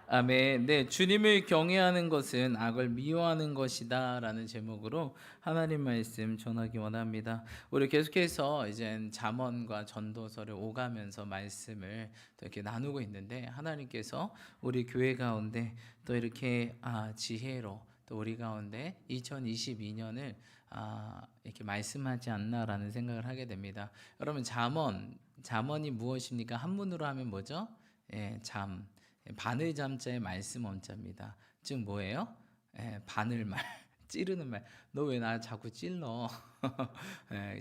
아멘. 네, 주님을 경외하는 것은 악을 미워하는 것이다라는 제목으로 하나님 말씀 전하기 원합니다. 우리 계속해서 이제 잠언과 전도서를 오가면서 말씀을 또 이렇게 나누고 있는데 하나님께서 우리 교회 가운데 또 이렇게 지혜로 또 우리 가운데 2022년을 이렇게 말씀하지 않나라는 생각을 하게 됩니다. 여러분 잠언이 무엇입니까? 한문으로 하면 뭐죠? 예, 잠. 바늘 잠자의 말씀 원자입니다. 즉 뭐예요? 바늘 말, 찌르는 말. 너 왜 나 자꾸 찔러?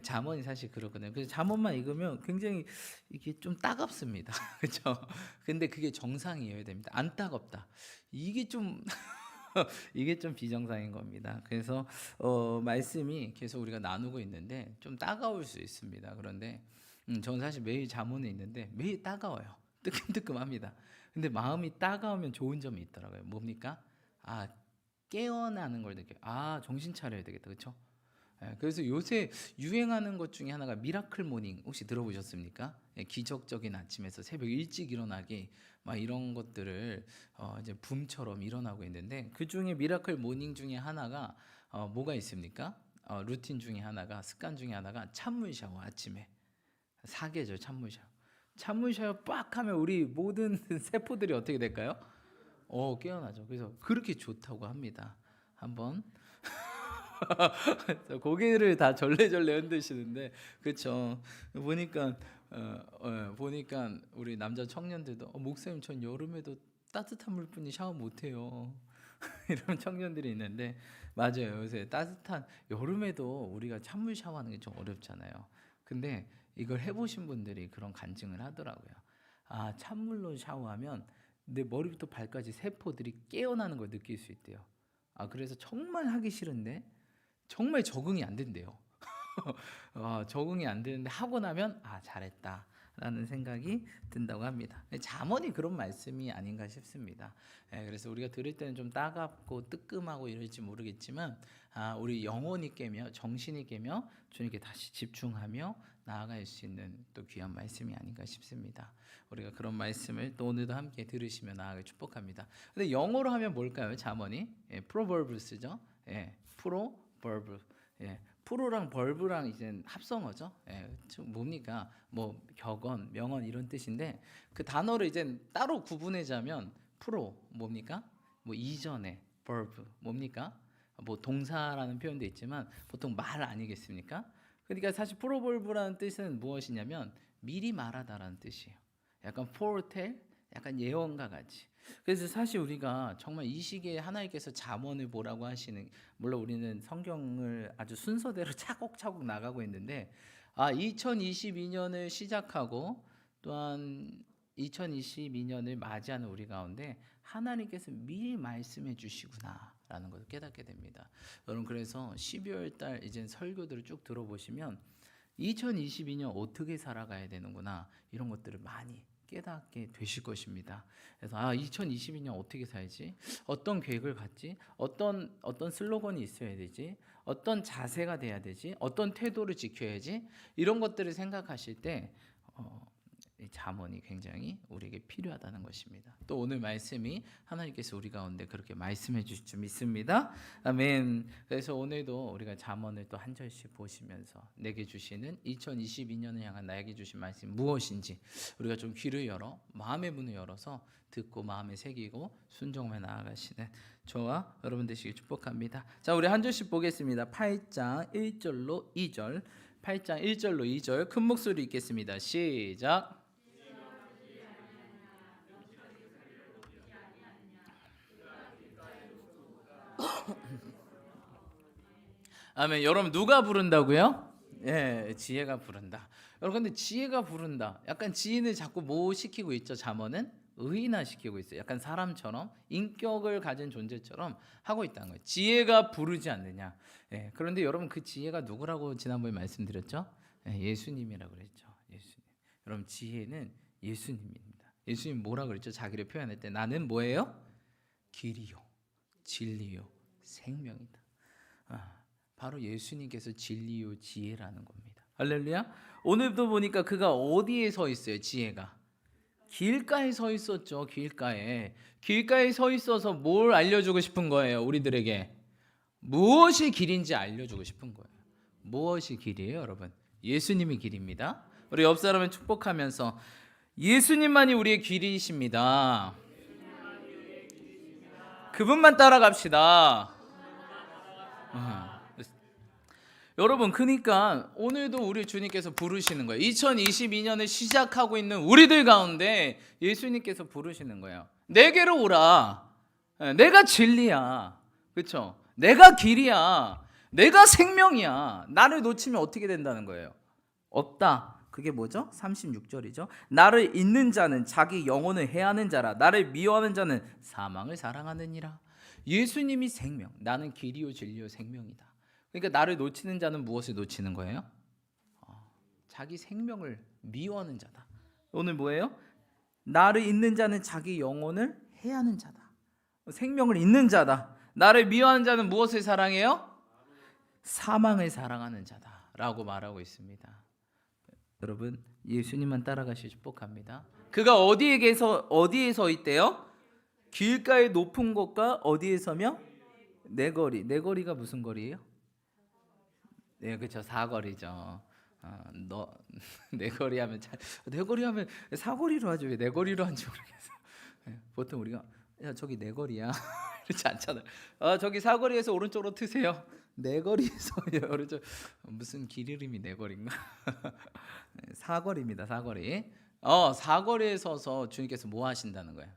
잠언이 사실 그렇거든요. 그래서 잠언만 읽으면 굉장히 이게 좀 따갑습니다. 그렇죠? 근데 그게 정상이어야 됩니다. 안 따갑다. 이게 좀 이게 좀 비정상인 겁니다. 그래서 말씀이 계속 우리가 나누고 있는데 좀 따가울 수 있습니다. 그런데 저는 사실 매일 잠언에 있는데 매일 따가워요. 뜨끔뜨끔합니다. 근데 마음이 따가우면 좋은 점이 있더라고요. 뭡니까? 아, 깨어나는 걸 느껴요. 정신 차려야 되겠다. 그렇죠? 그래서 요새 유행하는 것 중에 하나가 미라클 모닝 혹시 들어보셨습니까? 기적적인 아침에서 새벽 일찍 일어나기 막 이런 것들을 이제 붐처럼 일어나고 있는데 그 중에 미라클 모닝 중에 하나가 뭐가 있습니까? 루틴 중에 하나가 습관 중에 하나가 찬물 샤워 아침에 사계절 찬물 샤워. 찬물 샤워 빡 하면 우리 모든 세포들이 어떻게 될까요? 깨어나죠. 그래서 그렇게 좋다고 합니다. 한번 고개를 다 절레절레 흔드시는데 그렇죠. 보니까 보니까 우리 남자 청년들도 목사님 전 여름에도 따뜻한 물뿐이 샤워 못해요. 이런 청년들이 있는데 맞아요. 요새 따뜻한 여름에도 우리가 찬물 샤워하는 게 좀 어렵잖아요. 근데 이걸 해보신 분들이 그런 간증을 하더라고요. 찬물로 샤워하면 내 머리부터 발까지 세포들이 깨어나는 걸 느낄 수 있대요. 그래서 정말 하기 싫은데 정말 적응이 안 된대요. 적응이 안 되는데 하고 나면 잘했다라는 생각이 든다고 합니다. 잠언이 그런 말씀이 아닌가 싶습니다. 그래서 우리가 들을 때는 좀 따갑고 뜨끔하고 이럴지 모르겠지만 우리 영혼이 깨며 정신이 깨며 주님께 다시 집중하며 나아갈 수 있는 또 귀한 말씀이 아닌가 싶습니다. 우리가 그런 말씀을 또 오늘도 함께 들으시며 나아가길 축복합니다. 근데 영어로 하면 뭘까요? 잠언이 프로버브스죠. 프로버브. 프로랑 벌브랑 이제 합성어죠. 뭡니까? 뭐 격언, 명언 이런 뜻인데 그 단어를 이제 따로 구분하자면 프로 뭡니까? 뭐 이전에 verb 뭡니까? 뭐 동사라는 표현도 있지만 보통 말 아니겠습니까? 그러니까 사실 프로벌브라는 뜻은 무엇이냐면 미리 말하다라는 뜻이에요. 약간 foretell, 약간 예언과 같이. 그래서 사실 우리가 정말 이 시기에 하나님께서 잠언을 보라고 하시는, 물론 우리는 성경을 아주 순서대로 차곡차곡 나가고 있는데 2022년을 시작하고 또한 2022년을 맞이하는 우리 가운데 하나님께서 미리 말씀해 주시구나라는 것을 깨닫게 됩니다. 여러분 그래서 12월 달 이제 설교들을 쭉 들어보시면 2022년 어떻게 살아가야 되는구나 이런 것들을 많이 깨닫게 되실 것입니다. 그래서 2022년 어떻게 살지? 어떤 계획을 갖지? 어떤 슬로건이 있어야 되지? 어떤 자세가 돼야 되지? 어떤 태도를 지켜야지? 이런 것들을 생각하실 때 이 잠언이 굉장히 우리에게 필요하다는 것입니다. 또 오늘 말씀이 하나님께서 우리 가운데 그렇게 말씀해 주실 줄 믿습니다. 아멘. 그래서 오늘도 우리가 잠언을 또 한 절씩 보시면서 내게 주시는 2022년을 향한 나에게 주신 말씀 무엇인지 우리가 좀 귀를 열어 마음의 문을 열어서 듣고 마음에 새기고 순종하며 나아가시는 저와 여러분 되시길 축복합니다. 자, 우리 한 절씩 보겠습니다. 8장 1절로 2절. 8장 1절로 2절 큰 목소리 읽겠습니다. 시작. 아멘. 여러분 누가 부른다고요? 지혜가 부른다. 여러분 근데 지혜가 부른다. 약간 지인을 자꾸 뭐 시키고 있죠? 잠언은 의인화 시키고 있어요. 약간 사람처럼 인격을 가진 존재처럼 하고 있다는 거예요. 지혜가 부르지 않느냐. 그런데 여러분 그 지혜가 누구라고 지난번에 말씀드렸죠? 예수님이라고 그랬죠. 예수님. 여러분 지혜는 예수님입니다. 예수님 뭐라 그랬죠? 자기를 표현할 때 나는 뭐예요? 길이요, 진리요, 생명이다. 바로 예수님께서 진리요 지혜라는 겁니다. 할렐루야. 오늘도 보니까 그가 어디에 서 있어요? 지혜가 길가에 서 있었죠. 길가에 서 있어서 뭘 알려주고 싶은 거예요? 우리들에게 무엇이 길인지 알려주고 싶은 거예요. 무엇이 길이에요, 여러분? 예수님이 길입니다. 우리 옆 사람을 축복하면서 예수님만이 우리의 길이십니다. 그분만 따라갑시다. 여러분, 그러니까 오늘도 우리 주님께서 부르시는 거예요. 2022년을 시작하고 있는 우리들 가운데 예수님께서 부르시는 거예요. 내게로 오라. 내가 진리야. 그렇죠? 내가 길이야. 내가 생명이야. 나를 놓치면 어떻게 된다는 거예요? 없다. 그게 뭐죠? 36절이죠. 나를 잊는 자는 자기 영혼을 해하는 자라. 나를 미워하는 자는 사망을 사랑하느니라. 예수님이 생명. 나는 길이요 진리요 생명이다. 그러니까 나를 놓치는 자는 무엇을 놓치는 거예요? 자기 생명을 미워하는 자다. 오늘 뭐예요? 나를 잊는 자는 자기 영혼을 해하는 자다. 생명을 잊는 자다. 나를 미워하는 자는 무엇을 사랑해요? 사망을 사랑하는 자다 라고 말하고 있습니다. 여러분, 예수님만 따라가시 축복합니다. 그가 어디에 서 있대요? 길가의 높은 곳과 어디에 서며? 내 거리. 내 거리가 무슨 거리예요? 네, 그렇죠. 사거리죠. 내 거리 하면 내 거리 하면 사거리로 하죠. 왜 내 거리로 하는지 모르겠어. 보통 우리가 야 저기 내 거리야 그렇지 않잖아요. 저기 사거리에서 오른쪽으로 트세요. 내 거리에서 오른쪽 무슨 길 이름이 내 거리인가? 사거리입니다. 사거리. 사거리에 서서 주님께서 뭐 하신다는 거예요?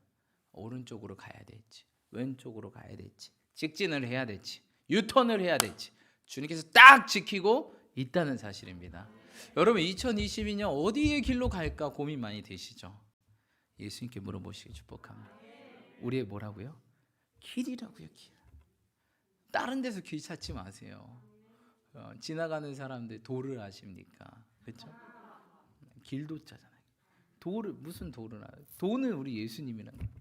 오른쪽으로 가야 될지 왼쪽으로 가야 될지 직진을 해야 될지 유턴을 해야 될지 주님께서 딱 지키고 있다는 사실입니다. 여러분 2022년 어디의 길로 갈까 고민 많이 되시죠? 예수님께 물어보시기 축복합니다. 우리의 뭐라고요? 길이라고요. 길. 다른 데서 길 찾지 마세요. 지나가는 사람들 도를 아십니까? 그렇죠? 길도 짜잖아요. 도를 무슨 도를 알아요? 도는 우리 예수님이라는 거예요.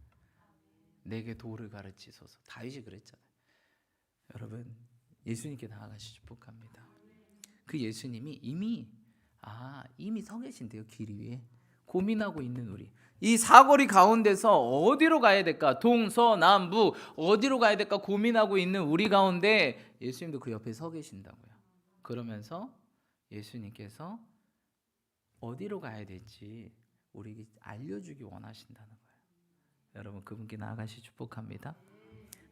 내게 도를 가르치소서. 다윗이 그랬잖아요. 여러분 예수님께 나아가시 축복합니다. 그 예수님이 이미 서 계신데요. 길 위에 고민하고 있는 우리 이 사거리 가운데서 어디로 가야 될까? 동서남북 어디로 가야 될까 고민하고 있는 우리 가운데 예수님도 그 옆에 서 계신다고요. 그러면서 예수님께서 어디로 가야 될지 우리에게 알려주기 원하신다는 거예요. 여러분 그분께 나아가시 축복합니다.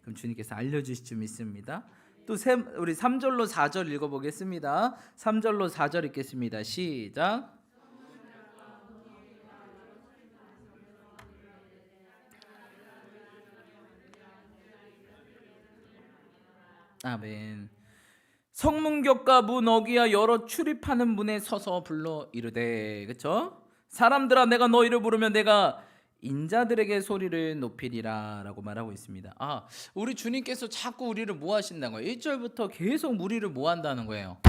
그럼 주님께서 알려주실 줄 믿습니다. 또 우리 3절로 4절 읽어보겠습니다. 3절로 4절 읽겠습니다. 시작. 아멘. 성문격과 문 어귀와 여러 출입하는 문에 서서 불러 이르되, 그렇죠? 사람들아 내가 너희를 부르면 내가 인자들에게 소리를 높이리라 라고 말하고 있습니다. 우리 주님께서 자꾸 우리를 뭐 하신다는 거예요? 1절부터 계속 우리를 뭐 한다는 거예요?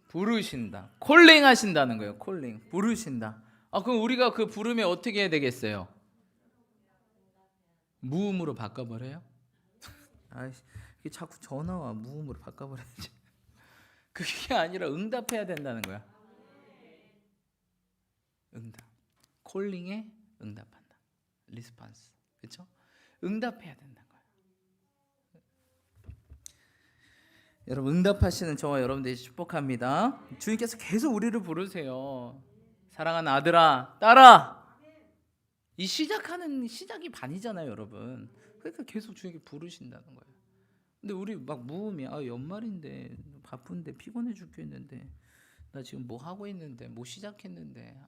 부르신다. 콜링 하신다는 거예요. 콜링. 부르신다. 그럼 우리가 그 부름에 어떻게 해야 되겠어요? 무음으로 바꿔버려요? 이게 자꾸 전화와 무음으로 바꿔버려야지. 그게 아니라 응답해야 된다는 거야. 응답. 콜링에 응답한다. 리스폰스. 그렇죠? 응답해야 된다는 거예요. 여러분 응답하시는 저와 여러분들이 축복합니다. 주님께서 계속 우리를 부르세요. 사랑하는 아들아, 딸아. 이 시작이 반이잖아요, 여러분. 그러니까 계속 주님께 부르신다는 거예요. 근데 우리 막 무음이 연말인데 바쁜데 피곤해 죽겠는데 나 지금 뭐 하고 있는데 뭐 시작했는데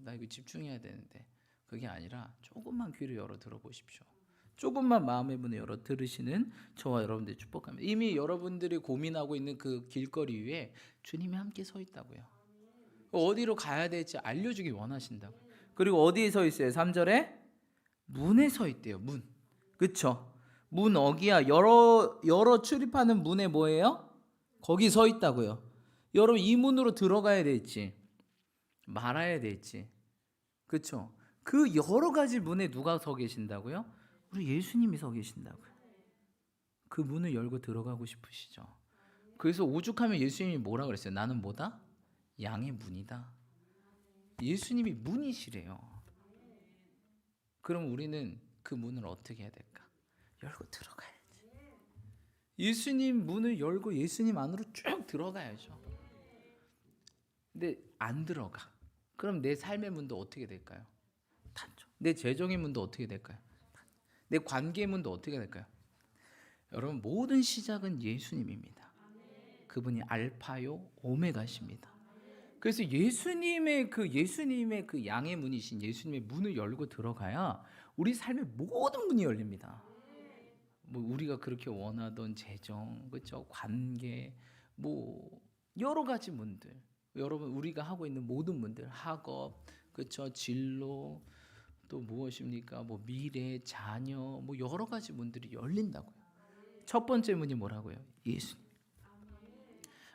나 이거 집중해야 되는데 그게 아니라 조금만 귀를 열어 들어보십시오. 조금만 마음의 문을 열어 들으시는 저와 여러분들 축복합니다. 이미 여러분들이 고민하고 있는 그 길거리 위에 주님이 함께 서 있다고요. 어디로 가야 될지 알려주기 원하신다고요. 그리고 어디에 서 있어요? 3절에 문에 서 있대요. 문. 그렇죠? 문 어귀야 여러 출입하는 문에 뭐예요? 거기 서 있다고요. 여러분 이 문으로 들어가야 될지 말아야 될지 그렇죠? 그 여러 가지 문에 누가 서 계신다고요? 우리 예수님이 서 계신다고요. 그 문을 열고 들어가고 싶으시죠? 그래서 오죽하면 예수님이 뭐라 그랬어요? 나는 뭐다? 양의 문이다. 예수님이 문이시래요. 그럼 우리는 그 문을 어떻게 해야 될까? 열고 들어가야지. 예수님 문을 열고 예수님 안으로 쭉 들어가야죠. 근데 안 들어가. 그럼 내 삶의 문도 어떻게 될까요? 닫죠. 내 재정의 문도 어떻게 될까요? 내 관계의 문도 어떻게 될까요? 여러분, 모든 시작은 예수님입니다. 그분이 알파요 오메가십니다. 그래서 예수님의 그 양의 문이신 예수님의 문을 열고 들어가야 우리 삶의 모든 문이 열립니다. 뭐 우리가 그렇게 원하던 재정, 그렇죠? 관계, 뭐 여러 가지 문들, 여러분 우리가 하고 있는 모든 문들, 학업, 그렇죠? 진로, 또 무엇입니까? 뭐 미래, 자녀, 뭐 여러 가지 문들이 열린다고요. 첫 번째 문이 뭐라고요? 예수님.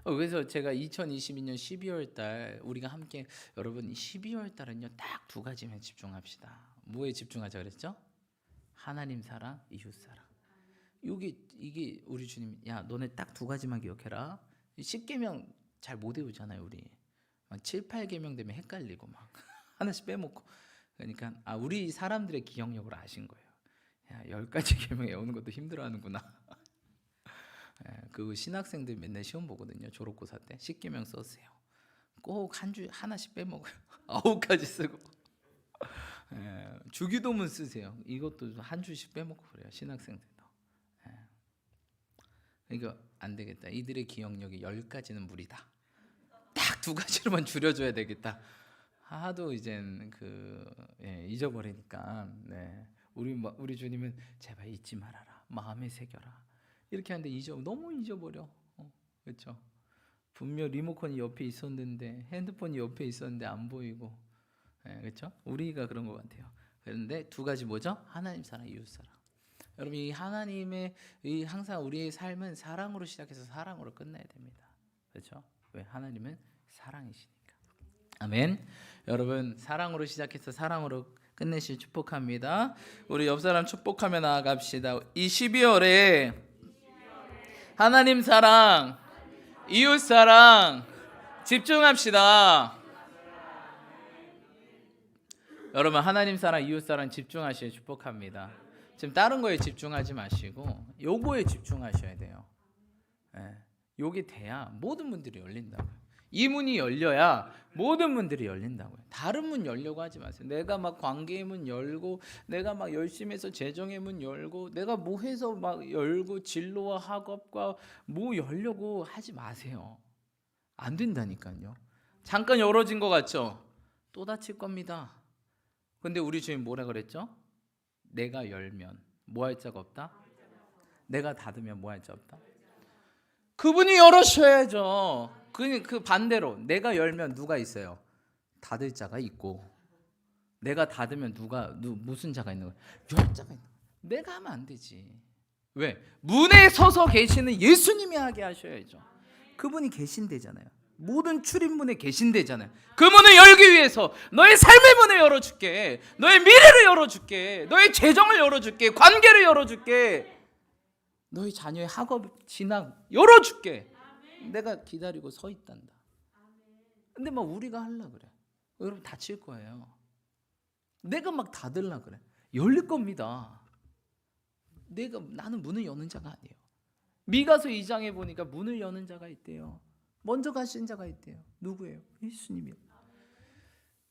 그래서 제가 2022년 12월 달 우리가 함께 여러분 12월 달은요 딱 두 가지만 집중합시다. 뭐에 집중하자 그랬죠? 하나님 사랑, 이웃 사랑. 이게 우리 주님, 야 너네 딱 두 가지만 기억해라. 10계명 잘 못 외우잖아요 우리. 막 7, 8계명 되면 헷갈리고 막 하나씩 빼먹고. 그러니까 우리 사람들의 기억력을 아신 거예요. 야 10가지 계명 외우는 것도 힘들어하는구나. 그 신학생들 맨날 시험 보거든요. 졸업고사 때 10계명 썼어요. 꼭 한 주 하나씩 빼먹어요. 9가지 쓰고. 주기도문 쓰세요. 이것도 한 주씩 빼먹고 그래요. 신학생들도. 그러니까 안 되겠다. 이들의 기억력이 10가지는 무리다. 딱 2가지로만 줄여줘야 되겠다. 하도 이젠 잊어버리니까. 우리 주님은 제발 잊지 말아라. 마음에 새겨라. 이렇게 하는데 너무 잊어버려. 그렇죠? 분명 리모컨이 옆에 있었는데 핸드폰이 옆에 있었는데 안 보이고, 그렇죠? 우리가 그런 것 같아요. 그런데 2가지 뭐죠? 하나님 사랑, 이웃 사랑. 여러분 이 하나님의 항상 우리의 삶은 사랑으로 시작해서 사랑으로 끝나야 됩니다. 그렇죠? 왜? 하나님은 사랑이시니까. 아멘. 여러분 사랑으로 시작해서 사랑으로 끝내실 축복합니다. 우리 옆 사람 축복하며 나아갑시다. 이 12월에 하나님 사랑, 이웃 사랑 집중합시다. 여러분 하나님 사랑, 이웃 사랑 집중하시길 축복합니다. 지금 다른 거에 집중하지 마시고 요거에 집중하셔야 돼요. 요게 돼야 모든 문들이 열린다고요. 이 문이 열려야 모든 문들이 열린다고요. 다른 문 열려고 하지 마세요. 내가 막 관계의 문 열고, 내가 막 열심히 해서 재정의 문 열고, 내가 뭐 해서 막 열고, 진로와 학업과 뭐 열려고 하지 마세요. 안 된다니까요. 잠깐 열어진 것 같죠? 또 닫힐 겁니다. 근데 우리 주님 뭐라 그랬죠? 내가 열면 뭐 할 자가 없다? 내가 닫으면 뭐 할 자 없다? 그분이 열어셔야죠. 그 반대로 내가 열면 누가 있어요? 닫을 자가 있고, 내가 닫으면 무슨 자가 있는 거예요? 열 자가 있는 거예요. 내가 하면 안 되지. 왜? 문에 서서 계시는 예수님이 하게 하셔야죠. 그분이 계신대잖아요. 모든 출입문에 계신대잖아요. 그 문을 열기 위해서 너의 삶의 문을 열어줄게, 너의 미래를 열어줄게, 너의 재정을 열어줄게, 관계를 열어줄게, 너희 자녀의 학업 진학 열어줄게. 내가 기다리고 서 있단다. 근데 막 우리가 하려 그래. 여러분 다칠 거예요. 내가 막 닫으려 그래. 열릴 겁니다. 나는 문을 여는 자가 아니에요. 미가서 2장에 보니까 문을 여는 자가 있대요. 먼저 가신 자가 있대요. 누구예요? 예수님이요.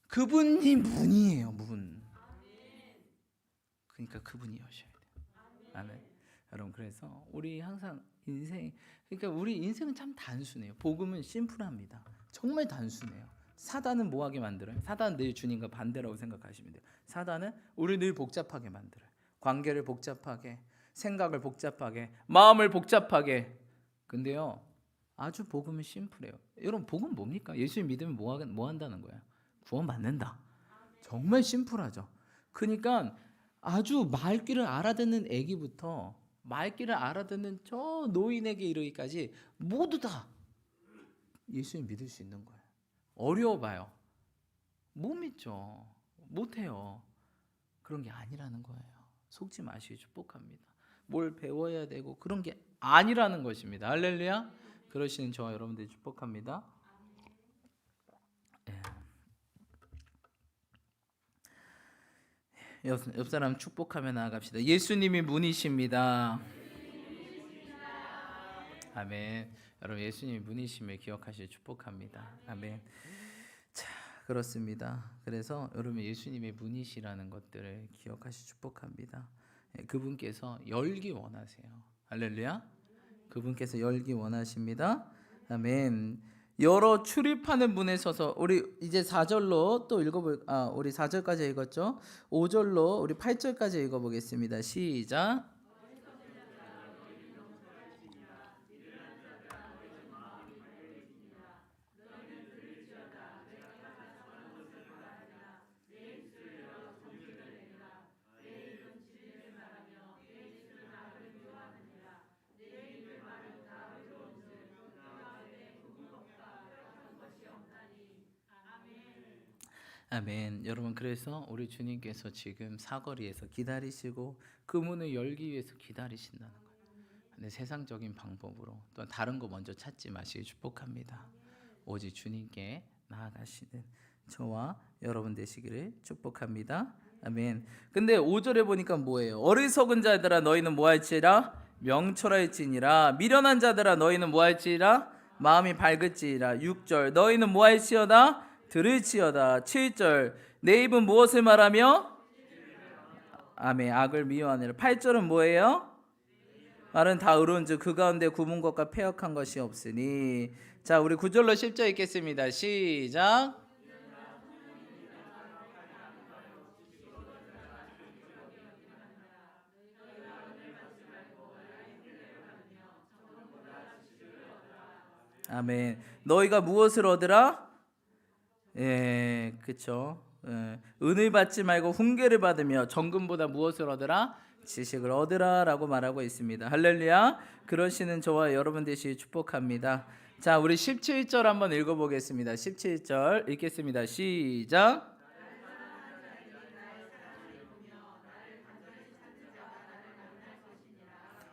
그분이 문이에요. 문. 그러니까 그분이 여셔야 돼요. 아멘. 여러분 그래서 우리 항상 그러니까 우리 인생은 참 단순해요. 복음은 심플합니다. 정말 단순해요. 사단은 뭐하게 만들어요? 사단은 늘 주님과 반대라고 생각하시면 돼요. 사단은 우리 늘 복잡하게 만들어요. 관계를 복잡하게, 생각을 복잡하게, 마음을 복잡하게. 근데요 아주 복음은 심플해요. 여러분 복음 뭡니까? 예수님 믿으면 뭐 한다는 거야? 구원받는다. 정말 심플하죠. 그러니까 아주 말귀를 알아듣는 애기부터 말귀를 알아듣는 저 노인에게 이르기까지 모두 다 예수님 믿을 수 있는 거예요. 어려워봐요. 못 믿죠. 못해요. 그런 게 아니라는 거예요. 속지 마시기 축복합니다. 뭘 배워야 되고 그런 게 아니라는 것입니다. 할렐루야. 그러시는 저와 여러분들 축복합니다. 옆 사람 축복하며 나아갑시다. 예수님이 문이십니다. 아멘. 여러분 예수님이 문이심을 기억하시고 축복합니다. 아멘. 자, 그렇습니다. 그래서 여러분 예수님의 문이시라는 것들을 기억하시고 축복합니다. 그분께서 열기 원하세요. 할렐루야. 그분께서 열기 원하십니다. 아멘. 열어 출입하는 문에 서서 우리 이제 4절로 또 읽어볼 우리 4절까지 읽었죠. 5절로 우리 8절까지 읽어보겠습니다. 시작. 아멘. 여러분 그래서 우리 주님께서 지금 사거리에서 기다리시고 그 문을 열기 위해서 기다리신다는 거예요. 근데 세상적인 방법으로 또 다른 거 먼저 찾지 마시기 축복합니다. 오직 주님께 나아가시는 저와 여러분 되시기를 축복합니다. 아멘. 근데 5절에 보니까 뭐예요? 어리석은 자들아 너희는 뭐할지라 명철할지니라 미련한 자들아 너희는 뭐할지라 마음이 밝을지라. 6절 너희는 뭐할지어다 들을지어다. 7절 내 입은 무엇을 말하며 아멘 악을 미워하느라. 8절은 뭐예요? 말은 다 의로운즉 그 가운데 구분 것과 패역한 것이 없으니. 자 우리 9절로 10절 읽겠습니다. 시작. 아멘. 너희가 무엇을 얻으라? 예, 그렇죠. 은을 받지 말고 훈계를 받으며 정금보다 무엇을 얻으라? 지식을 얻으라라고 말하고 있습니다. 할렐루야. 그러시는 저와 여러분 되시기 축복합니다. 자, 우리 17절 한번 읽어보겠습니다. 17절 읽겠습니다. 시작.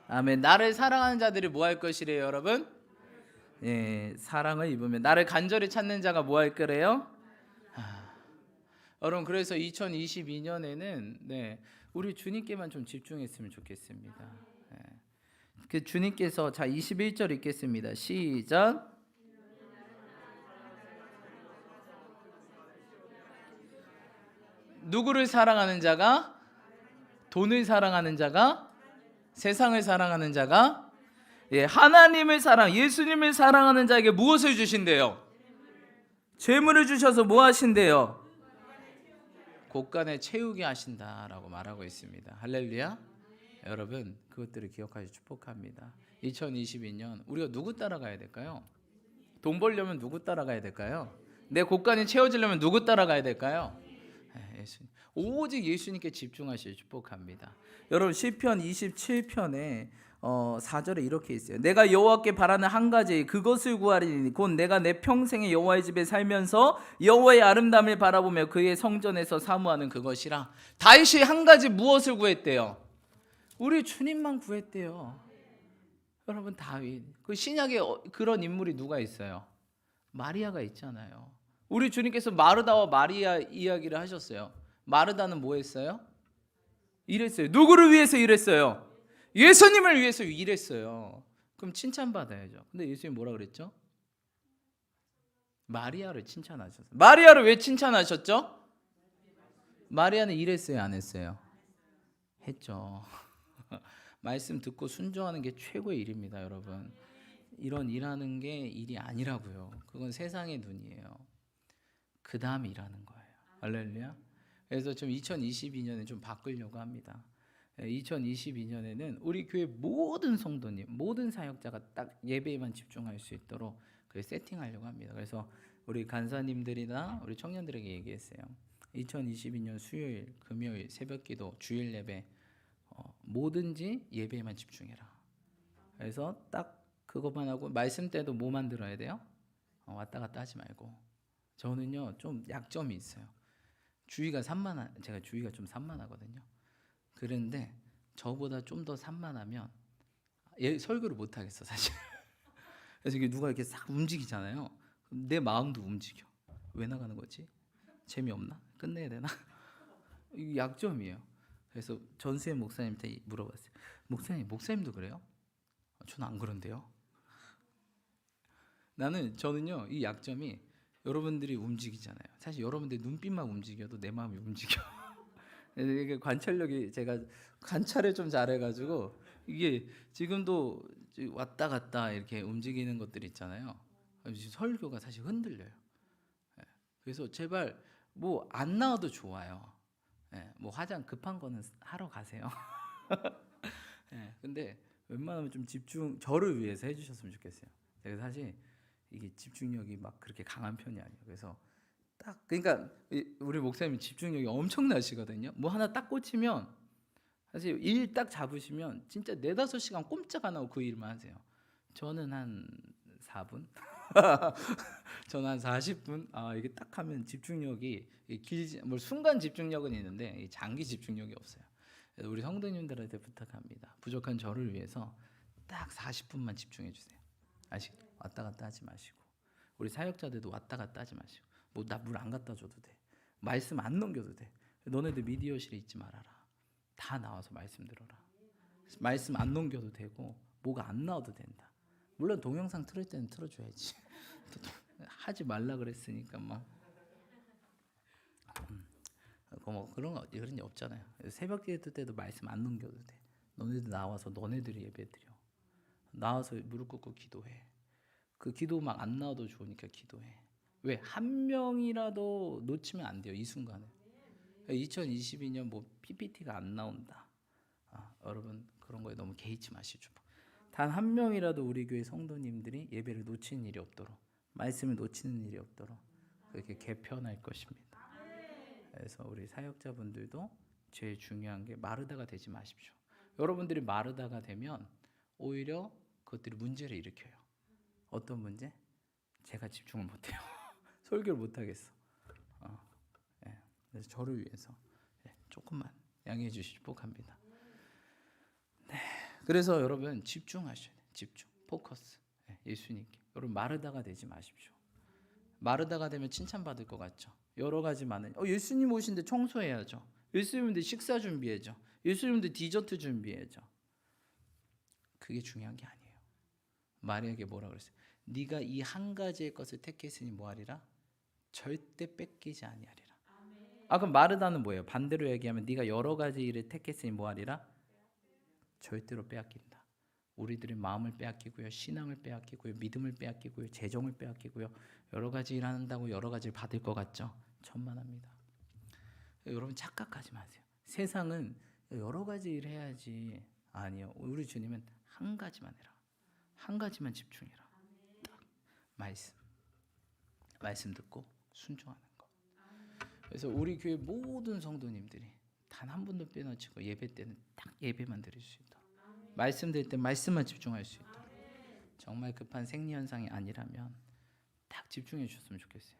아멘. 나를 사랑하는 자들이 뭐 할 것이래요, 여러분? 예, 사랑을 입으면 나를 간절히 찾는 자가 뭐 할 거래요? 여러분 그래서 2022년에는 우리 주님께만 좀 집중했으면 좋겠습니다. 그 주님께서 자 21절 읽겠습니다. 시작. 누구를 사랑하는 자가? 돈을 사랑하는 자가? 세상을 사랑하는 자가? 예, 하나님을 사랑, 예수님을 사랑하는 자에게 무엇을 주신대요? 재물을 주셔서 뭐 하신대요? 곳간에 채우게 하신다라고 말하고 있습니다. 할렐루야. 여러분 그것들을 기억하시 축복합니다. 2022년 우리가 누구 따라가야 될까요? 돈 벌려면 누구 따라가야 될까요? 내 곳간이 채워지려면 누구 따라가야 될까요? 예수님. 오직 예수님께 집중하시 축복합니다. 여러분 시편 27편에 4절에 이렇게 있어요. 내가 여호와께 바라는 한 가지 그것을 구하리니 곧 내가 내 평생에 여호와의 집에 살면서 여호와의 아름다움을 바라보며 그의 성전에서 사모하는 그것이라. 다윗이 한 가지 무엇을 구했대요? 우리 주님만 구했대요. 여러분 다윗 그 신약에 그런 인물이 누가 있어요? 마리아가 있잖아요. 우리 주님께서 마르다와 마리아 이야기를 하셨어요. 마르다는 뭐 했어요? 일했어요. 누구를 위해서 일했어요? 예수님을 위해서 일했어요. 그럼 칭찬받아야죠. 근데 예수님 뭐라 그랬죠? 마리아를 칭찬하셨어요. 마리아를 왜 칭찬하셨죠? 마리아는 일했어요, 안 했어요? 했죠. 말씀 듣고 순종하는 게 최고의 일입니다, 여러분. 이런 일하는 게 일이 아니라고요. 그건 세상의 눈이에요. 그 다음 일하는 거예요. 할렐루야. 그래서 좀 2022년에 좀 바꾸려고 합니다. 2022년에는 우리 교회 모든 성도님, 모든 사역자가 딱 예배에만 집중할 수 있도록 그 세팅하려고 합니다. 그래서 우리 간사님들이나 우리 청년들에게 얘기했어요. 2022년 수요일, 금요일, 새벽기도, 주일 예배 뭐든지 예배에만 집중해라. 그래서 딱 그것만 하고 말씀 때도 뭐 만들어야 돼요? 왔다 갔다 하지 말고. 저는요 좀 약점이 있어요. 제가 주의가 좀 산만하거든요. 그런데 저보다 좀 더 산만하면 설교를 못 하겠어 사실. 그래서 이게 누가 이렇게 싹 움직이잖아요. 내 마음도 움직여. 왜 나가는 거지? 재미없나? 끝내야 되나? 이게 약점이에요. 그래서 전수의 목사님한테 물어봤어요. 목사님도 그래요? 저는 안 그런데요. 저는요 이 약점이 여러분들이 움직이잖아요. 사실 여러분들이 눈빛만 움직여도 내 마음이 움직여. 이게 관찰력이 제가 관찰을 좀 잘해가지고 이게 지금도 왔다 갔다 이렇게 움직이는 것들 있잖아요. 설교가 사실 흔들려요. 그래서 제발 뭐 안 나와도 좋아요. 뭐 화장 급한 거는 하러 가세요. 근데 웬만하면 좀 저를 위해서 해주셨으면 좋겠어요. 제가 사실 이게 집중력이 막 그렇게 강한 편이 아니에요. 그래서 딱 그러니까 우리 목사님 집중력이 엄청나시거든요. 뭐 하나 딱 꽂히면 사실 일 딱 잡으시면 진짜 4-5시간 꼼짝 안 하고 그 일만 하세요. 저는 한 4분 저는 한 40분 이게 딱 하면 집중력이 길지 뭐 순간 집중력은 있는데 장기 집중력이 없어요. 그래서 우리 성도님들한테 부탁합니다. 부족한 저를 위해서 딱 40분만 집중해 주세요. 아시겠죠? 왔다 갔다 하지 마시고 우리 사역자들도 왔다 갔다 하지 마시고 뭐 나 물 안 갖다 줘도 돼. 말씀 안 넘겨도 돼. 너네들 미디어실에 있지 말아라. 다 나와서 말씀 들어라. 말씀 안 넘겨도 되고 뭐가 안 나와도 된다. 물론 동영상 틀을 때는 틀어줘야지. 하지 말라 그랬으니까 막 뭐 그런 게 없잖아요. 새벽 기도 때도 말씀 안 넘겨도 돼. 너네들 나와서 너네들이 예배드려. 나와서 무릎 꿇고 기도해. 그 기도 막 안 나와도 좋으니까 기도해. 왜? 한 명이라도 놓치면 안 돼요. 이 순간에. 2022년 뭐 PPT가 안 나온다. 여러분 그런 거에 너무 개의치 마시죠. 단 한 명이라도 우리 교회 성도님들이 예배를 놓치는 일이 없도록, 말씀을 놓치는 일이 없도록 그렇게 개편할 것입니다. 그래서 우리 사역자분들도 제일 중요한 게 마르다가 되지 마십시오. 여러분들이 마르다가 되면 오히려 그것들이 문제를 일으켜요. 어떤 문제? 제가 집중을 못해요. 설교를 못하겠어. 그래서 저를 위해서 조금만 양해해 주시기 축복합니다. 그래서 여러분 집중하셔야 돼요. 집중, 포커스. 예수님께. 여러분 마르다가 되지 마십시오. 마르다가 되면 칭찬받을 것 같죠. 여러 가지 많은 예수님 오신데 청소해야죠. 예수님인데 식사 준비해야죠. 예수님인데 디저트 준비해야죠. 그게 중요한 게 아니에요. 마리아에게 뭐라 그랬어요? 네가 이 한 가지의 것을 택했으니 뭐하리라? 절대 뺏기지 아니하리라. 그럼 마르다는 뭐예요? 반대로 얘기하면 네가 여러 가지 일을 택했으니 뭐하리라? 절대로 빼앗긴다. 우리들의 마음을 빼앗기고요, 신앙을 빼앗기고요, 믿음을 빼앗기고요, 재정을 빼앗기고요. 여러 가지 일 한다고 여러 가지를 받을 것 같죠? 천만합니다. 여러분 착각하지 마세요. 세상은 여러 가지 일 해야지. 아니요. 우리 주님은 한 가지만 해라. 한 가지만 집중해라. 딱 말씀 듣고 순종하는 거. 그래서 우리 교회 모든 성도님들이 단 한 분도 빼놓치고 예배 때는 딱 예배만 드릴 수 있도록, 말씀 드릴 때 말씀만 집중할 수 있도록, 정말 급한 생리 현상이 아니라면 딱 집중해 주셨으면 좋겠어요.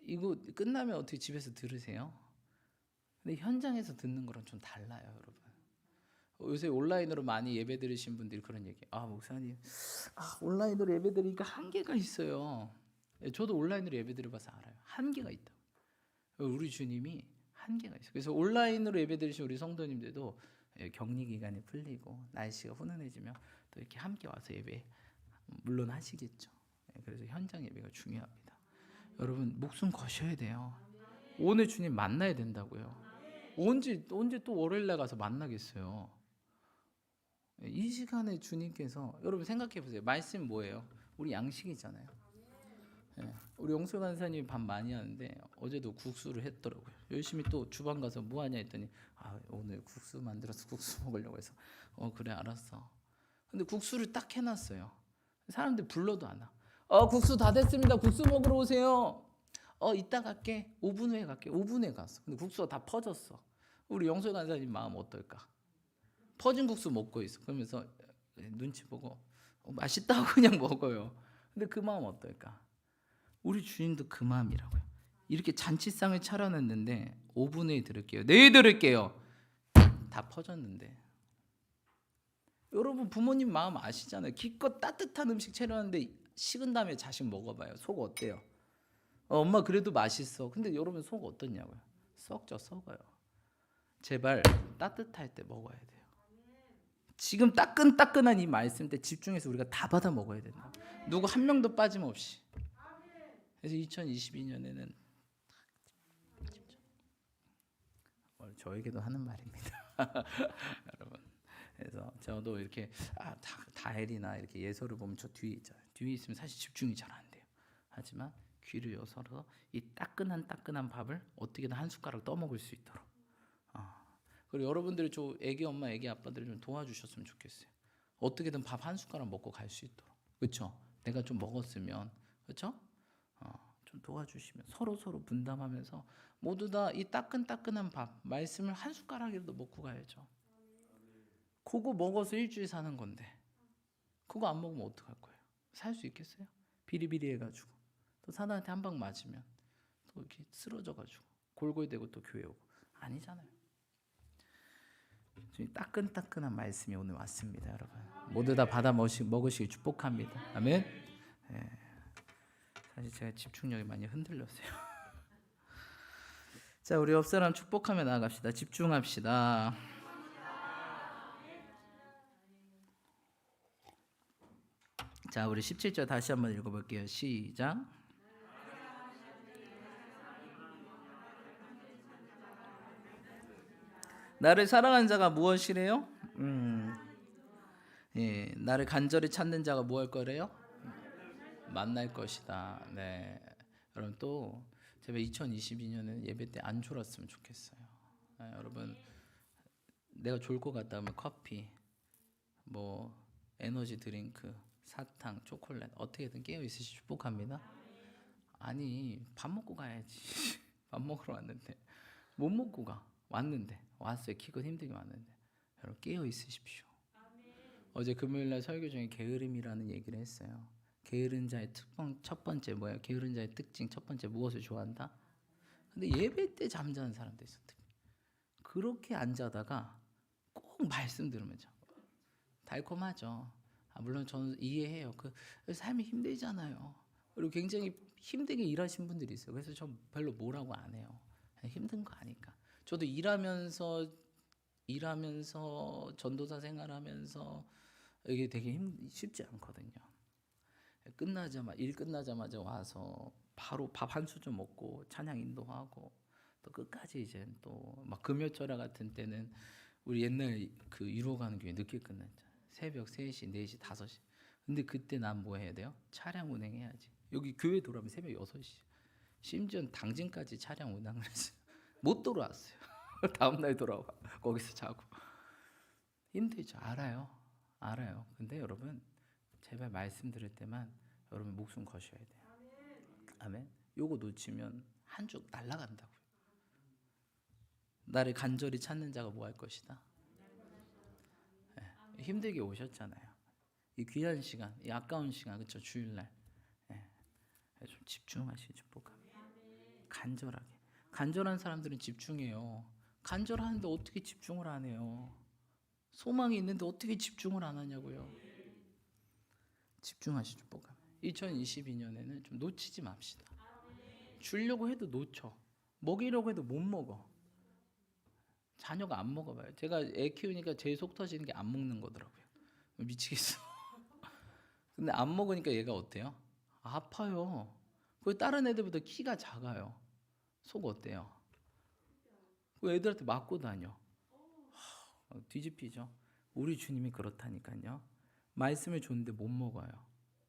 이거 끝나면 어떻게 집에서 들으세요? 근데 현장에서 듣는 거랑 좀 달라요, 여러분. 요새 온라인으로 많이 예배 들으신 분들이 그런 얘기. 목사님, 온라인으로 예배 드리니까 한계가 있어요. 저도 온라인으로 예배 드려봐서 알아요. 한계가 있다. 우리 주님이 한계가 있어요. 그래서 온라인으로 예배 드리신 우리 성도님들도 격리 기간이 풀리고 날씨가 훈훈해지면 또 이렇게 함께 와서 예배 물론 하시겠죠. 그래서 현장 예배가 중요합니다. 여러분 목숨 거셔야 돼요. 오늘 주님 만나야 된다고요. 언제 또 월요일날 가서 만나겠어요. 이 시간에 주님께서 여러분 생각해 보세요. 말씀 뭐예요? 우리 양식이잖아요. 우리 영수 간사님이 밥 많이 하는데 어제도 국수를 했더라고요. 열심히 또 주방 가서 뭐 하냐 했더니 오늘 국수 만들어서 국수 먹으려고 해서 그래 알았어. 근데 국수를 딱 해놨어요. 사람들 불러도 안 와. 국수 다 됐습니다. 국수 먹으러 오세요. 이따 갈게. 5분 후에 갈게. 5분에 갔어. 근데 국수가 다 퍼졌어. 우리 영수 간사님 마음 어떨까? 퍼진 국수 먹고 있어. 그러면서 눈치 보고 맛있다고 그냥 먹어요. 근데 그 마음 어떨까? 우리 주님도 그 마음이라고요. 이렇게 잔치상을 차려놨는데 5분 후에 들을게요. 내일 들을게요. 다 퍼졌는데. 여러분 부모님 마음 아시잖아요. 기껏 따뜻한 음식 차려놨는데 식은 다음에 자식 먹어봐요. 속 어때요? 엄마 그래도 맛있어. 근데 여러분 속 어떻냐고요? 썩어요. 제발 따뜻할 때 먹어야 돼요. 지금 따끈따끈한 이 말씀 때 집중해서 우리가 다 받아 먹어야 된다. 누구 한 명도 빠짐없이. 그래서 2022년에는 저에게도 하는 말입니다. 여러분. 그래서 저도 이렇게 다엘이나 이렇게 예서를 보면 저 뒤에 있잖아요. 뒤에 있으면 사실 집중이 잘 안 돼요. 하지만 귀를 여서서 이 따끈한 밥을 어떻게든 한 숟가락 떠먹을 수 있도록. 그리고 여러분들이 저 애기 엄마, 애기 아빠들을 좀 도와주셨으면 좋겠어요. 어떻게든 밥 한 숟가락 먹고 갈 수 있도록. 그렇죠? 내가 좀 먹었으면, 그렇죠? 좀 도와주시면 서로 분담하면서 모두 다 이 따끈한 밥, 말씀을 한 숟가락이라도 먹고 가야죠. 그거 먹어서 일주일 사는 건데 그거 안 먹으면 어떡할 거예요? 살 수 있겠어요? 비리비리해가지고 또 사단한테 한 방 맞으면 또 이렇게 쓰러져가지고 골골대고 또 교회 오고 아니잖아요. 따끈한 말씀이 오늘 왔습니다, 여러분. 모두 다 받아 먹으시길 축복합니다. 아멘. 네. 사실 제가 집중력이 많이 흔들렸어요. 자, 우리 옆 사람 축복하며 나아갑시다. 집중합시다. 자, 우리 17절 다시 한번 읽어볼게요. 시작. 나를 사랑하는 자가 무엇이래요? 예, 나를 간절히 찾는 자가 뭐 할 거래요? 만날 것이다. 네, 여러분 또 제발 2022년에는 예배 때 안 졸았으면 좋겠어요. 네, 여러분 내가 졸 것 같다 하면 커피, 뭐 에너지 드링크, 사탕, 초콜릿 어떻게든 깨어 있으시 축복합니다. 아니 밥 먹고 가야지. 밥 먹으러 왔는데 못 먹고 가. 왔어요. 키가 힘들게 왔는데 여러분 깨어 있으십시오. 어제 금요일날 설교 중에 게으름이라는 얘기를 했어요. 게으른 자의 첫 번째 뭐예요? 게으른 자의 특징 첫 번째 무엇을 좋아한다? 근데 예배 때 잠자는 사람도 있어. 그렇게 안 자다가 꼭 말씀 들으면 자. 달콤하죠. 물론 저는 이해해요. 그 삶이 힘들잖아요. 그리고 굉장히 힘들게 일하신 분들이 있어요. 그래서 저 별로 뭐라고 안 해요. 힘든 거 아니까. 저도 일하면서 전도사 생활하면서 이게 되게 쉽지 않거든요. 일 끝나자마자 와서 바로 밥 한 술 좀 먹고 찬양 인도하고 또 끝까지 이제 또 막 금요철야 같은 때는 우리 옛날 그 유로 가는 교회 늦게 끝났잖아요. 새벽 3시, 4시, 5시. 근데 그때 난 뭐 해야 돼요? 차량 운행해야지. 여기 교회 돌아오면 새벽 6시. 심지어 당진까지 차량 운행을 했어요. 못 돌아왔어요. 다음날 돌아와. 거기서 자고. 힘들죠. 알아요. 근데 여러분 제발 말씀 들을 때만 여러분 목숨 거셔야 돼요. 아멘. 요거 놓치면 한 주 날아간다고요. 나를 간절히 찾는 자가 뭐 할 것이다. 네. 힘들게 오셨잖아요. 이 귀한 시간, 이 아까운 시간, 그렇죠? 주일날. 네. 좀 집중하시기 축복합니다. 간절한 사람들은 집중해요. 간절하는데 어떻게 집중을 안 해요? 소망이 있는데 어떻게 집중을 안 하냐고요. 집중하시 축복합니다. 2022년에는 좀 놓치지 맙시다. 주려고 해도 놓쳐. 먹이려고 해도 못 먹어. 자녀가 안 먹어봐요. 제가 애 키우니까 제일 속 터지는 게 안 먹는 거더라고요. 미치겠어. 근데 안 먹으니까 얘가 어때요? 아파요. 그리고 다른 애들보다 키가 작아요. 속 어때요? 그 애들한테 맞고 다녀. 뒤집히죠. 우리 주님이 그렇다니까요. 말씀을 줬는데 못 먹어요.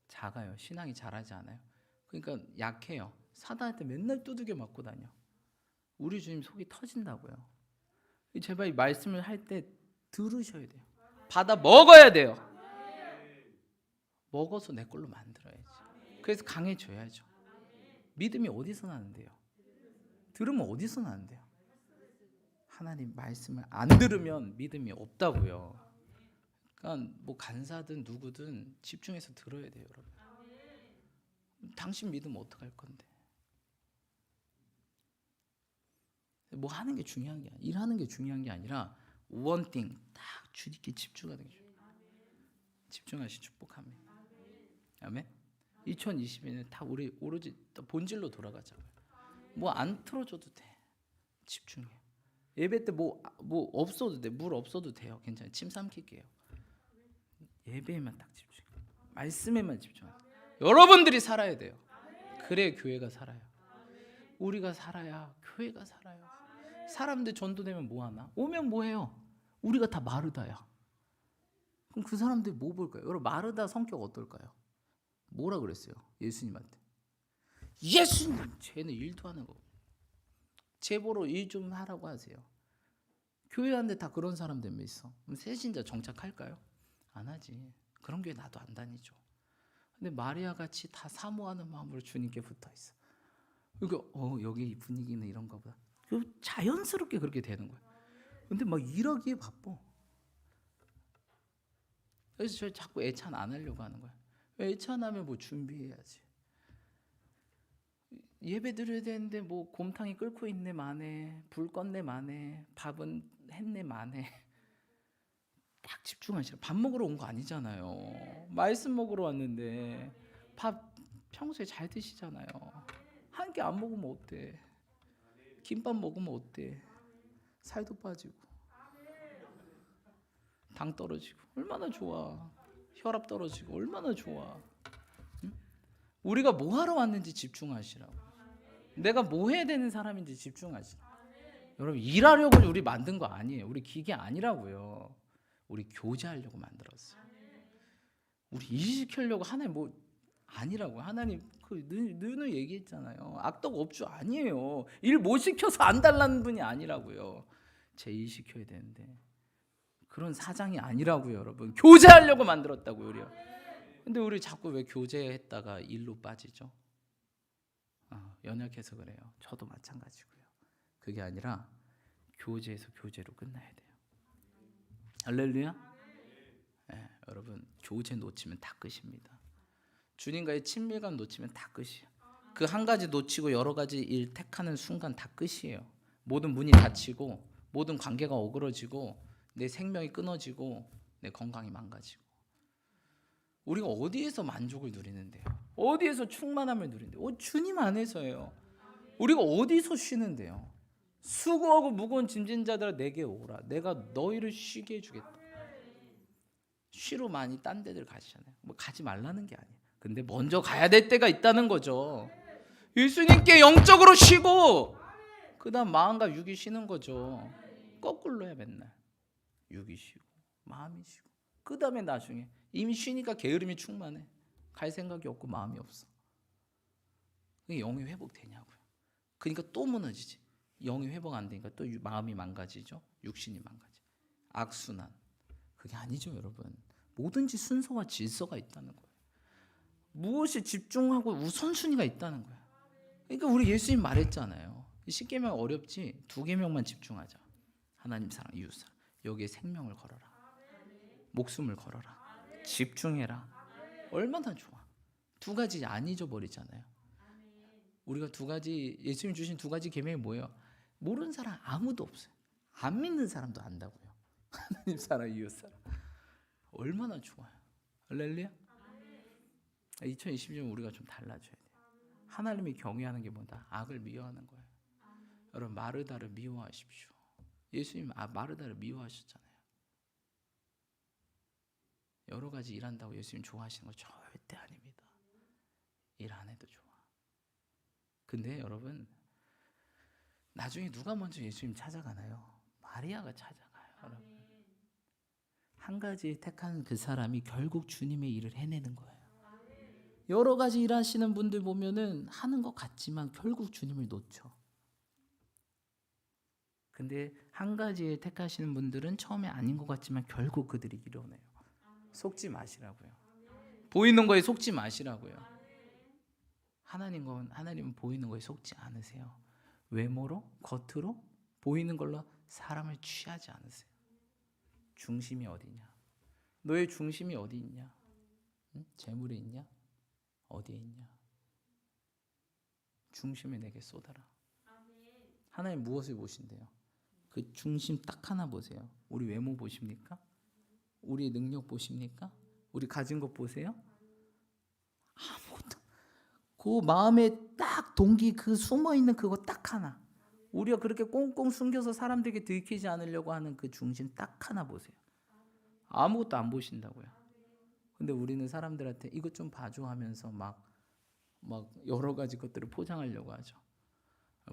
작아요. 신앙이 자라지 않아요. 그러니까 약해요. 사단한테 맨날 두들겨 맞고 다녀. 우리 주님 속이 터진다고요. 제발 이 말씀을 할 때 들으셔야 돼요. 받아 먹어야 돼요. 먹어서 내 걸로 만들어야지. 그래서 강해져야죠. 믿음이 어디서 나는데요? 들으면 어디서 나는데요? 하나님 말씀을 안 들으면 믿음이 없다고요. 그러니까 뭐 간사든 누구든 집중해서 들어야 돼요, 여러분. 당신 믿으면 어떡할 건데? 뭐 하는 게 중요한 게 아니라 일하는 게 중요한 게 아니라 원띵 딱 주님께 집중하는 게 중요해요. 집중하시 축복합니다. 아멘. 2020년에 다 우리 오로지 본질로 돌아가자고요. 뭐 안 틀어줘도 돼. 집중해. 예배 때 뭐 없어도 돼. 물 없어도 돼요. 괜찮아요. 침 삼킬게요. 예배에만 딱 집중해. 말씀에만 집중해. 여러분들이 살아야 돼요. 그래 교회가 살아요. 우리가 살아야 교회가 살아요. 사람들 전도되면 뭐 하나? 오면 뭐 해요? 우리가 다 마르다야. 그럼 그 사람들이 뭐 볼까요? 여러분 마르다 성격 어떨까요? 뭐라 그랬어요? 예수님한테. 예수님 쟤는 일도 하는 거. 제보로 일 좀 하라고 하세요. 교회 안에 다 그런 사람들 몇 있어. 그럼 새신자 정착할까요? 안 하지. 그런 교회 나도 안 다니죠. 근데 마리아 같이 다 사모하는 마음으로 주님께 붙어 있어. 그러니까 여기 이 분위기는 이런가 보다. 자연스럽게 그렇게 되는 거야. 근데 막 일하기에 바빠. 그래서 저 자꾸 애찬 안 하려고 하는 거야. 애찬하면 뭐 준비해야지. 예배 드려야 되는데 뭐 곰탕이 끓고 있네 마네, 불 껐네 마네, 밥은 했네 마네. 딱 집중하시라. 밥 먹으러 온 거 아니잖아요. 말씀 먹으러 왔는데 밥 평소에 잘 드시잖아요. 한 개 안 먹으면 어때? 김밥 먹으면 어때? 살도 빠지고 당 떨어지고 얼마나 좋아. 혈압 떨어지고 얼마나 좋아. 응? 우리가 뭐 하러 왔는지 집중하시라고. 내가 뭐 해야 되는 사람인지 집중하시라고. 여러분 일하려고 우리 만든 거 아니에요. 우리 기계 아니라고요. 우리 교제하려고 만들었어요. 우리 일시키려고 하나님 뭐 아니라고요. 하나님 늘 얘기했잖아요. 악덕 업주 아니에요. 일 못 시켜서 안 달라는 분이 아니라고요. 제 일 시켜야 되는데 그런 사장이 아니라고요. 여러분 교제하려고 만들었다고요. 우리요. 근데 우리 자꾸 왜 교제했다가 일로 빠지죠? 연약해서 그래요. 저도 마찬가지고요. 그게 아니라 교제에서 교제로 끝나야 돼요. 할렐루야. 네, 여러분 교제 놓치면 다 끝입니다. 주님과의 친밀감 놓치면 다 끝이에요. 그 한 가지 놓치고 여러 가지 일 택하는 순간 다 끝이에요. 모든 문이 닫히고 모든 관계가 어그러지고 내 생명이 끊어지고 내 건강이 망가지고. 우리가 어디에서 만족을 누리는데요? 어디에서 충만함을 누리는데요? 주님 안에서예요. 우리가 어디서 쉬는데요? 수고하고 무거운 짐진 자들아 내게 오라. 내가 너희를 쉬게 해주겠다. 쉬러 많이 딴 데들 가시잖아요. 뭐 가지 말라는 게 아니에요. 근데 먼저 가야 될 때가 있다는 거죠. 예수님께 영적으로 쉬고 그 다음 마음과 육이 쉬는 거죠. 거꾸로 해 맨날. 육이 쉬고 마음이 쉬고 그 다음에 나중에 이미 쉬니까 게으름이 충만해. 갈 생각이 없고 마음이 없어. 영이 회복되냐고요. 그러니까 또 무너지지. 영이 회복 안 되니까 또 마음이 망가지죠. 육신이 망가지. 악순환. 그게 아니죠 여러분. 뭐든지 순서와 질서가 있다는 거예요. 무엇이 집중하고 우선순위가 있다는 거예요. 그러니까 우리 예수님 말했잖아요. 10계명 어렵지 2계명만 집중하자. 하나님 사랑 이웃 사랑. 여기에 생명을 걸어라. 목숨을 걸어라. 집중해라. 얼마나 좋아. 2가지 안 잊어버리잖아요. 우리가 2가지 예수님 주신 2가지 계명이 뭐예요? 모르는 사람 아무도 없어요. 안 믿는 사람도 안다고요. 하나님 사랑 이웃 사랑. 얼마나 좋아요. 할렐루야. 2020년 우리가 좀 달라져야 돼요. 하나님이 경외하는 게 뭐다? 악을 미워하는 거예요. 여러분 마르다를 미워하십시오. 예수님 마르다를 미워하셨잖아요. 여러 가지 일한다고 예수님 좋아하시는 거 절대 아닙니다. 일 안 해도 좋아. 근데 여러분 나중에 누가 먼저 예수님 찾아가나요? 마리아가 찾아가요. 여러분. 한 가지 택한 그 사람이 결국 주님의 일을 해내는 거예요. 여러 가지 일하시는 분들 보면은 하는 것 같지만 결국 주님을 놓쳐. 근데 한 가지 택하시는 분들은 처음에 아닌 것 같지만 결국 그들이 이뤄내요. 속지 마시라고요. 보이는 거에 속지 마시라고요. 하나님은 보이는 거에 속지 않으세요. 외모로, 겉으로 보이는 걸로 사람을 취하지 않으세요. 중심이 어디냐? 너의 중심이 어디 있냐? 응? 재물에 있냐? 어디에 있냐? 중심을 내게 쏟아라. 하나님 무엇을 보신대요? 그 중심 딱 하나 보세요. 우리 외모 보십니까? 우리 능력 보십니까? 우리 가진 것 보세요? 아무것도. 그 마음에 딱 동기 그 숨어있는 그거 딱 하나. 우리가 그렇게 꽁꽁 숨겨서 사람들에게 들키지 않으려고 하는 그 중심 딱 하나 보세요. 아무것도 안 보신다고요. 근데 우리는 사람들한테 이것 좀 봐줘 하면서 막 여러 가지 것들을 포장하려고 하죠.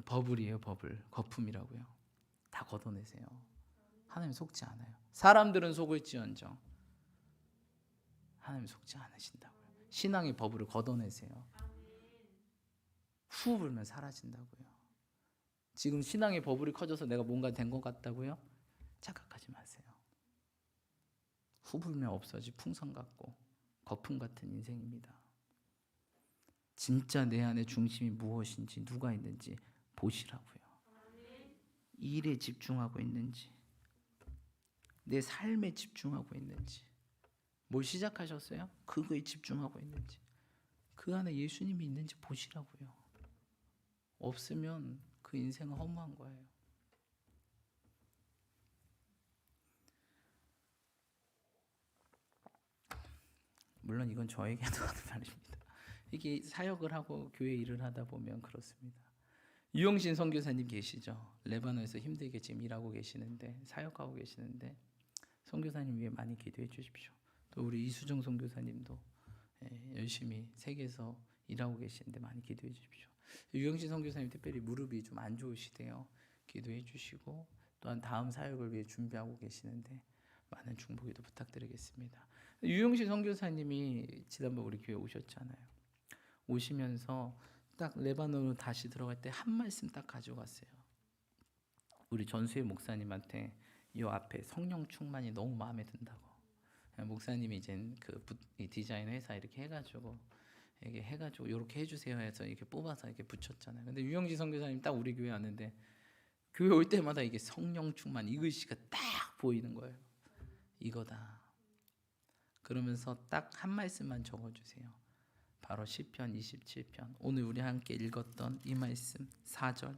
버블이에요, 버블. 거품이라고요. 다 걷어내세요. 하나님 속지 않아요. 사람들은 속을지언정 하나님 속지 않으신다고요. 신앙의 버블을 걷어내세요. 후 불면 사라진다고요. 지금 신앙의 버블이 커져서 내가 뭔가 된 것 같다고요? 착각하지 마세요. 후 불면 없어지 풍선 같고 거품 같은 인생입니다. 진짜 내 안에 중심이 무엇인지, 누가 있는지 보시라고요. 일에 집중하고 있는지, 내 삶에 집중하고 있는지, 뭘 시작하셨어요? 그거에 집중하고 있는지, 그 안에 예수님이 있는지 보시라고요. 없으면 그 인생은 허무한 거예요. 물론 이건 저에게도 하는 말입니다. 이게 사역을 하고 교회 일을 하다 보면 그렇습니다. 유영신 선교사님 계시죠? 레바논에서 힘들게 지금 일하고 계시는데, 사역하고 계시는데 선교사님 위해 많이 기도해 주십시오. 또 우리 이수정 선교사님도 열심히 세계에서 일하고 계시는데 많이 기도해 주십시오. 유영신 선교사님 특별히 무릎이 좀 안 좋으시대요. 기도해 주시고, 또한 다음 사역을 위해 준비하고 계시는데 많은 중보기도 부탁드리겠습니다. 유영신 선교사님이 지난번 우리 교회 오셨잖아요. 오시면서 딱 레바논으로 다시 들어갈 때 한 말씀 딱 가져갔어요. 우리 전수의 목사님한테 이 앞에 성령 충만이 너무 마음에 든다고. 목사님이 이제 그 디자인 회사 이렇게 해가지고 이렇게 해주세요 해서 이렇게 뽑아서 이렇게 붙였잖아요. 근데 유영지 선교사님 딱 우리 교회 왔는데 교회 올 때마다 이게 성령 충만 이 글씨가 딱 보이는 거예요. 이거다. 그러면서 딱 한 말씀만 적어주세요. 바로 시편 27편 오늘 우리 함께 읽었던 이 말씀 4절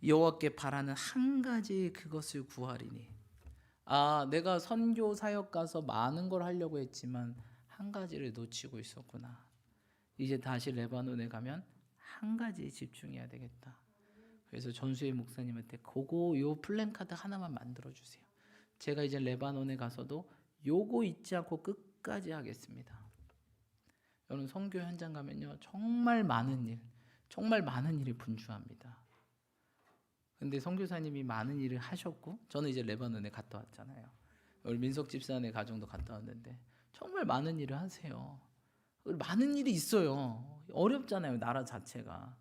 여호와께 바라는 한 가지 그것을 구하리니. 내가 선교 사역 가서 많은 걸 하려고 했지만 한 가지를 놓치고 있었구나. 이제 다시 레바논에 가면 한 가지에 집중해야 되겠다. 그래서 전수의 목사님한테 요 플랜카드 하나만 만들어 주세요. 제가 이제 레바논에 가서도 요거 잊지 않고 끝까지 하겠습니다. 여러분 선교 현장 가면요 정말 많은 일이 분주합니다. 근데 선교사님이 많은 일을 하셨고 저는 이제 레바논에 갔다 왔잖아요. 우리 민석 집사네 가정도 갔다 왔는데 정말 많은 일을 하세요. 많은 일이 있어요. 어렵잖아요. 나라 자체가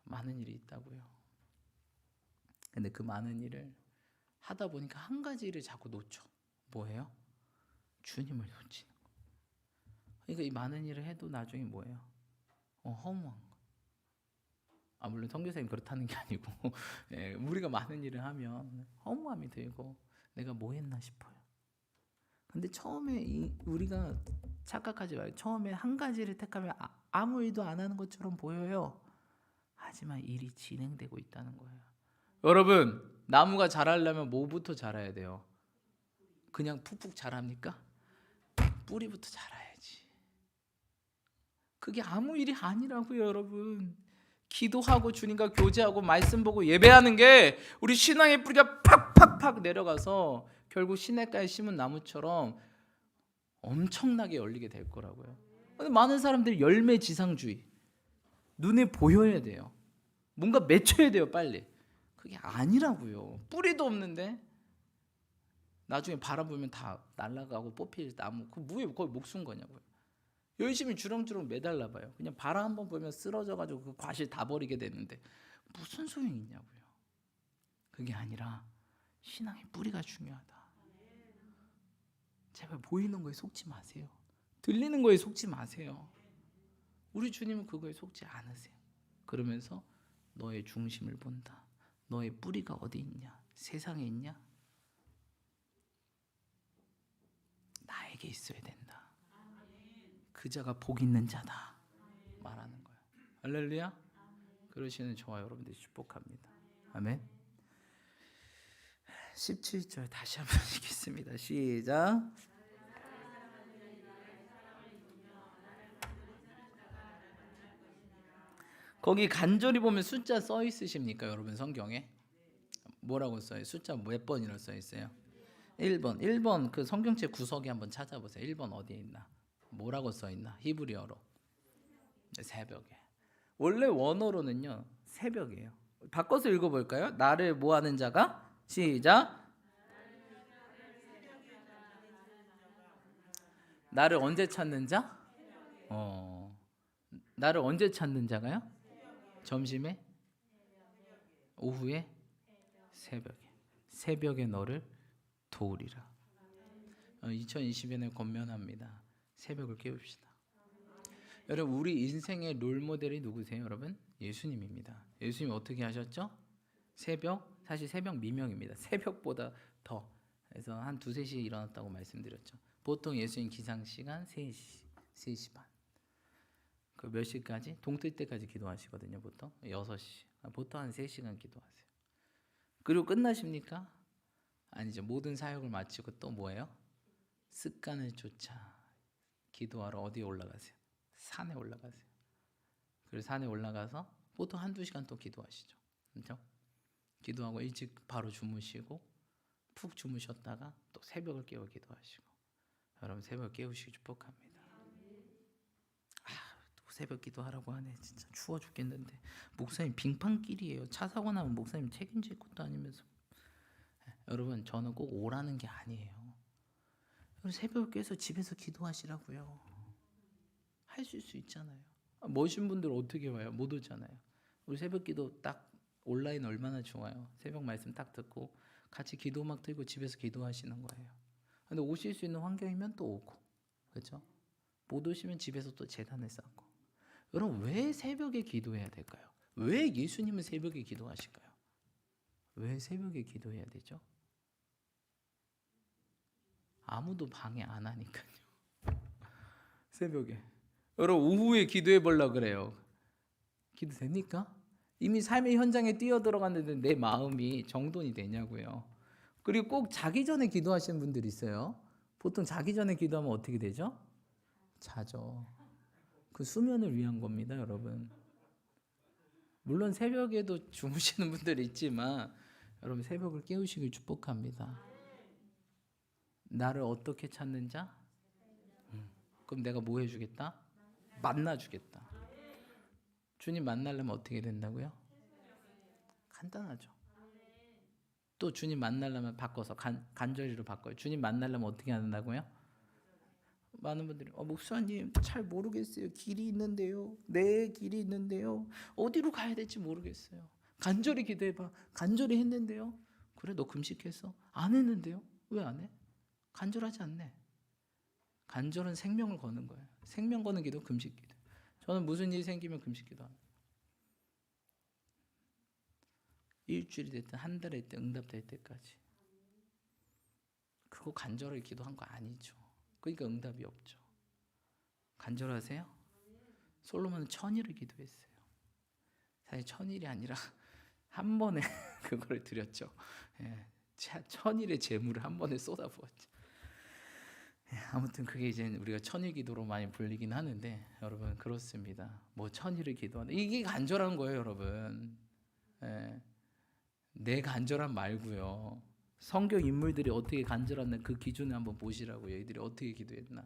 많은 일이 있다고요. 근데 그 많은 일을 하다 보니까 한 가지 일을 자꾸 놓쳐. 뭐예요? 주님을 놓치는 거. 그러니까 이 많은 일을 해도 나중에 뭐예요? 허무한 거. 물론 선교사님 그렇다는 게 아니고 우리가 많은 일을 하면 허무함이 들고 내가 뭐 했나 싶어요. 근데 처음에 우리가 착각하지 말고 처음에 한 가지를 택하면 아무 일도 안 하는 것처럼 보여요. 하지만 일이 진행되고 있다는 거예요. 여러분 나무가 자라려면 뭐부터 자라야 돼요? 그냥 푹푹 자랍니까? 뿌리부터 자라야지. 그게 아무 일이 아니라고요, 여러분. 기도하고 주님과 교제하고 말씀 보고 예배하는 게 우리 신앙의 뿌리가 팍팍팍 내려가서 결국 시냇가에 심은 나무처럼 엄청나게 열리게 될 거라고요. 근데 많은 사람들이 열매지상주의, 눈에 보여야 돼요. 뭔가 맺혀야 돼요, 빨리. 그게 아니라고요. 뿌리도 없는데 나중에 바람 불면 다 날아가고 뽑힐 나무, 그 뭐에 거의 목숨 거냐고요. 열심히 주렁주렁 매달라 봐요. 그냥 바람 한번 불면 쓰러져가지고 그 과실 다 버리게 되는데 무슨 소용이 있냐고요. 그게 아니라 신앙의 뿌리가 중요하다. 제발 보이는 거에 속지 마세요. 들리는 거에 속지 마세요. 우리 주님은 그거에 속지 않으세요. 그러면서 너의 중심을 본다. 너의 뿌리가 어디 있냐? 세상에 있냐? 나에게 있어야 된다. 그 자가 복 있는 자다 말하는 거예요. 할렐루야. 그러시는 저와 여러분들이 축복합니다. 아멘. 17절 다시 한번 읽겠습니다. 시작. 거기 간절히 보면 숫자 써 있으십니까, 여러분 성경에? 뭐라고 써요? 숫자 몇 번이라고 써 있어요? 1번. 1번 그 성경책 구석에 한번 찾아보세요. 1번 어디에 있나? 뭐라고 써 있나? 히브리어로. 새벽에. 원래 원어로는요. 새벽이에요. 바꿔서 읽어 볼까요? 나를 뭐 하는 자가? 시작. 나를 언제 찾는 자? 나를 언제 찾는 자가요? 점심에? 오후에? 새벽에. 새벽에 너를 도우리라. 2020년에 권면합니다. 새벽을 깨웁시다. 여러분 우리 인생의 롤모델이 누구세요, 여러분? 예수님입니다. 예수님 어떻게 하셨죠? 새벽, 사실 새벽 미명입니다. 새벽보다 더. 그래서 한 2, 3시에 일어났다고 말씀드렸죠. 보통 예수님 기상 시간 3시, 3시 반. 그 몇 시까지? 동뜰 때까지 기도하시거든요, 보통. 6시. 보통 한 3시간 기도하세요. 그리고 끝나십니까? 아니죠. 모든 사역을 마치고 또 뭐예요? 습관을 쫓아 기도하러 어디에 올라가세요? 산에 올라가세요. 그래서 산에 올라가서 보통 1-2시간 또 기도하시죠. 그렇죠? 기도하고 일찍 바로 주무시고 푹 주무셨다가 또 새벽을 깨워 기도하시고. 여러분 새벽 깨우시기 축복합니다. 또 새벽 기도하라고 하네. 진짜 추워 죽겠는데. 목사님 빙판길이에요. 차 사고 나면 목사님 책임질 것도 아니면서. 여러분 저는 꼭 오라는 게 아니에요. 새벽 깨서 집에서 기도하시라고요. 하실 수 있잖아요. 모신 분들 어떻게 와요? 못 오잖아요. 우리 새벽 기도 딱 온라인 얼마나 좋아요. 새벽 말씀 딱 듣고 같이 기도 막 들고 집에서 기도하시는 거예요. 근데 오실 수 있는 환경이면 또 오고, 그렇죠? 못 오시면 집에서 또 제단을 쌓고. 여러분 왜 새벽에 기도해야 될까요? 왜 예수님은 새벽에 기도하실까요? 왜 새벽에 기도해야 되죠? 아무도 방해 안 하니까요. 새벽에. 여러분 오후에 기도해 보려고 그래요. 기도 됩니까? 이미 삶의 현장에 뛰어들어갔는데 내 마음이 정돈이 되냐고요. 그리고 꼭 자기 전에 기도하시는 분들이 있어요. 보통 자기 전에 기도하면 어떻게 되죠? 자죠. 그 수면을 위한 겁니다, 여러분. 물론 새벽에도 주무시는 분들이 있지만 여러분 새벽을 깨우시길 축복합니다. 나를 어떻게 찾는 자? 그럼 내가 뭐 해주겠다? 만나주겠다. 주님 만나려면 어떻게 된다고요? 간단하죠. 또 주님 만나려면 바꿔서 간절히로 바꿔요. 주님 만나려면 어떻게 한다고요? 많은 분들이 목사님 잘 모르겠어요. 길이 있는데요. 내 길이 있는데요. 어디로 가야 될지 모르겠어요. 간절히 기도해봐. 간절히 했는데요. 그래 너 금식했어? 안 했는데요. 왜 안 해? 간절하지 않네. 간절은 생명을 거는 거예요. 생명 거는 기도 금식 기도. 저는 무슨 일이 생기면 금식 기도합니다. 일주일이 됐든 한 달이 됐든 응답될 때까지. 그거 간절하게 기도한 거 아니죠. 그러니까 응답이 없죠. 간절하세요? 솔로몬은 1000일을 기도했어요. 사실 1000일이 아니라 한 번에 그거를 드렸죠. 1000일의 재물을 한 번에 쏟아부었죠. 아무튼 그게 이제 우리가 1000일 기도로 많이 불리긴 하는데 여러분 그렇습니다. 뭐 1000일을 기도하는 이게 간절한 거예요, 여러분. 내 간절함 말고요. 성경 인물들이 어떻게 간절했나 그 기준을 한번 보시라고요. 얘들이 어떻게 기도했나.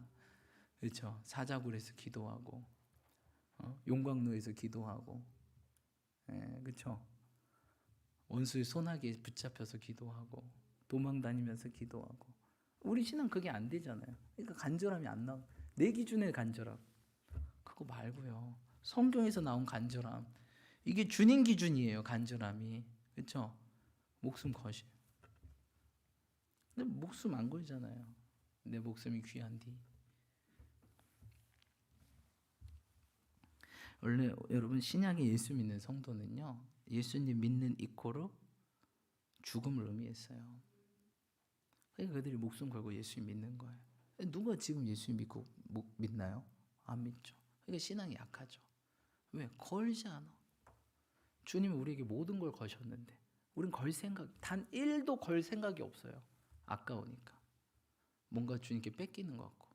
그렇죠? 사자굴에서 기도하고 용광로에서 기도하고 그렇죠? 원수의 손아귀에 붙잡혀서 기도하고 도망 다니면서 기도하고 우리 신앙 그게 안 되잖아요. 그러니까 간절함이 안 나와. 내 기준의 간절함 그거 말고요. 성경에서 나온 간절함 이게 주님 기준이에요. 간절함이 그렇죠? 목숨 거시. 근데 목숨 안 걸잖아요. 내 목숨이 귀한디. 원래 여러분 신약의 예수 믿는 성도는요. 예수님 믿는 이코로 죽음을 의미했어요. 그러니까 그들이 목숨 걸고 예수님 믿는 거예요. 누가 지금 예수님 믿고 믿나요? 안 믿죠. 그러니까 신앙이 약하죠. 왜? 걸지 않아. 주님은 우리에게 모든 걸 거셨는데 우린 걸 생각 단 1도 걸 생각이 없어요. 아까우니까. 뭔가 주님께 뺏기는 것 같고.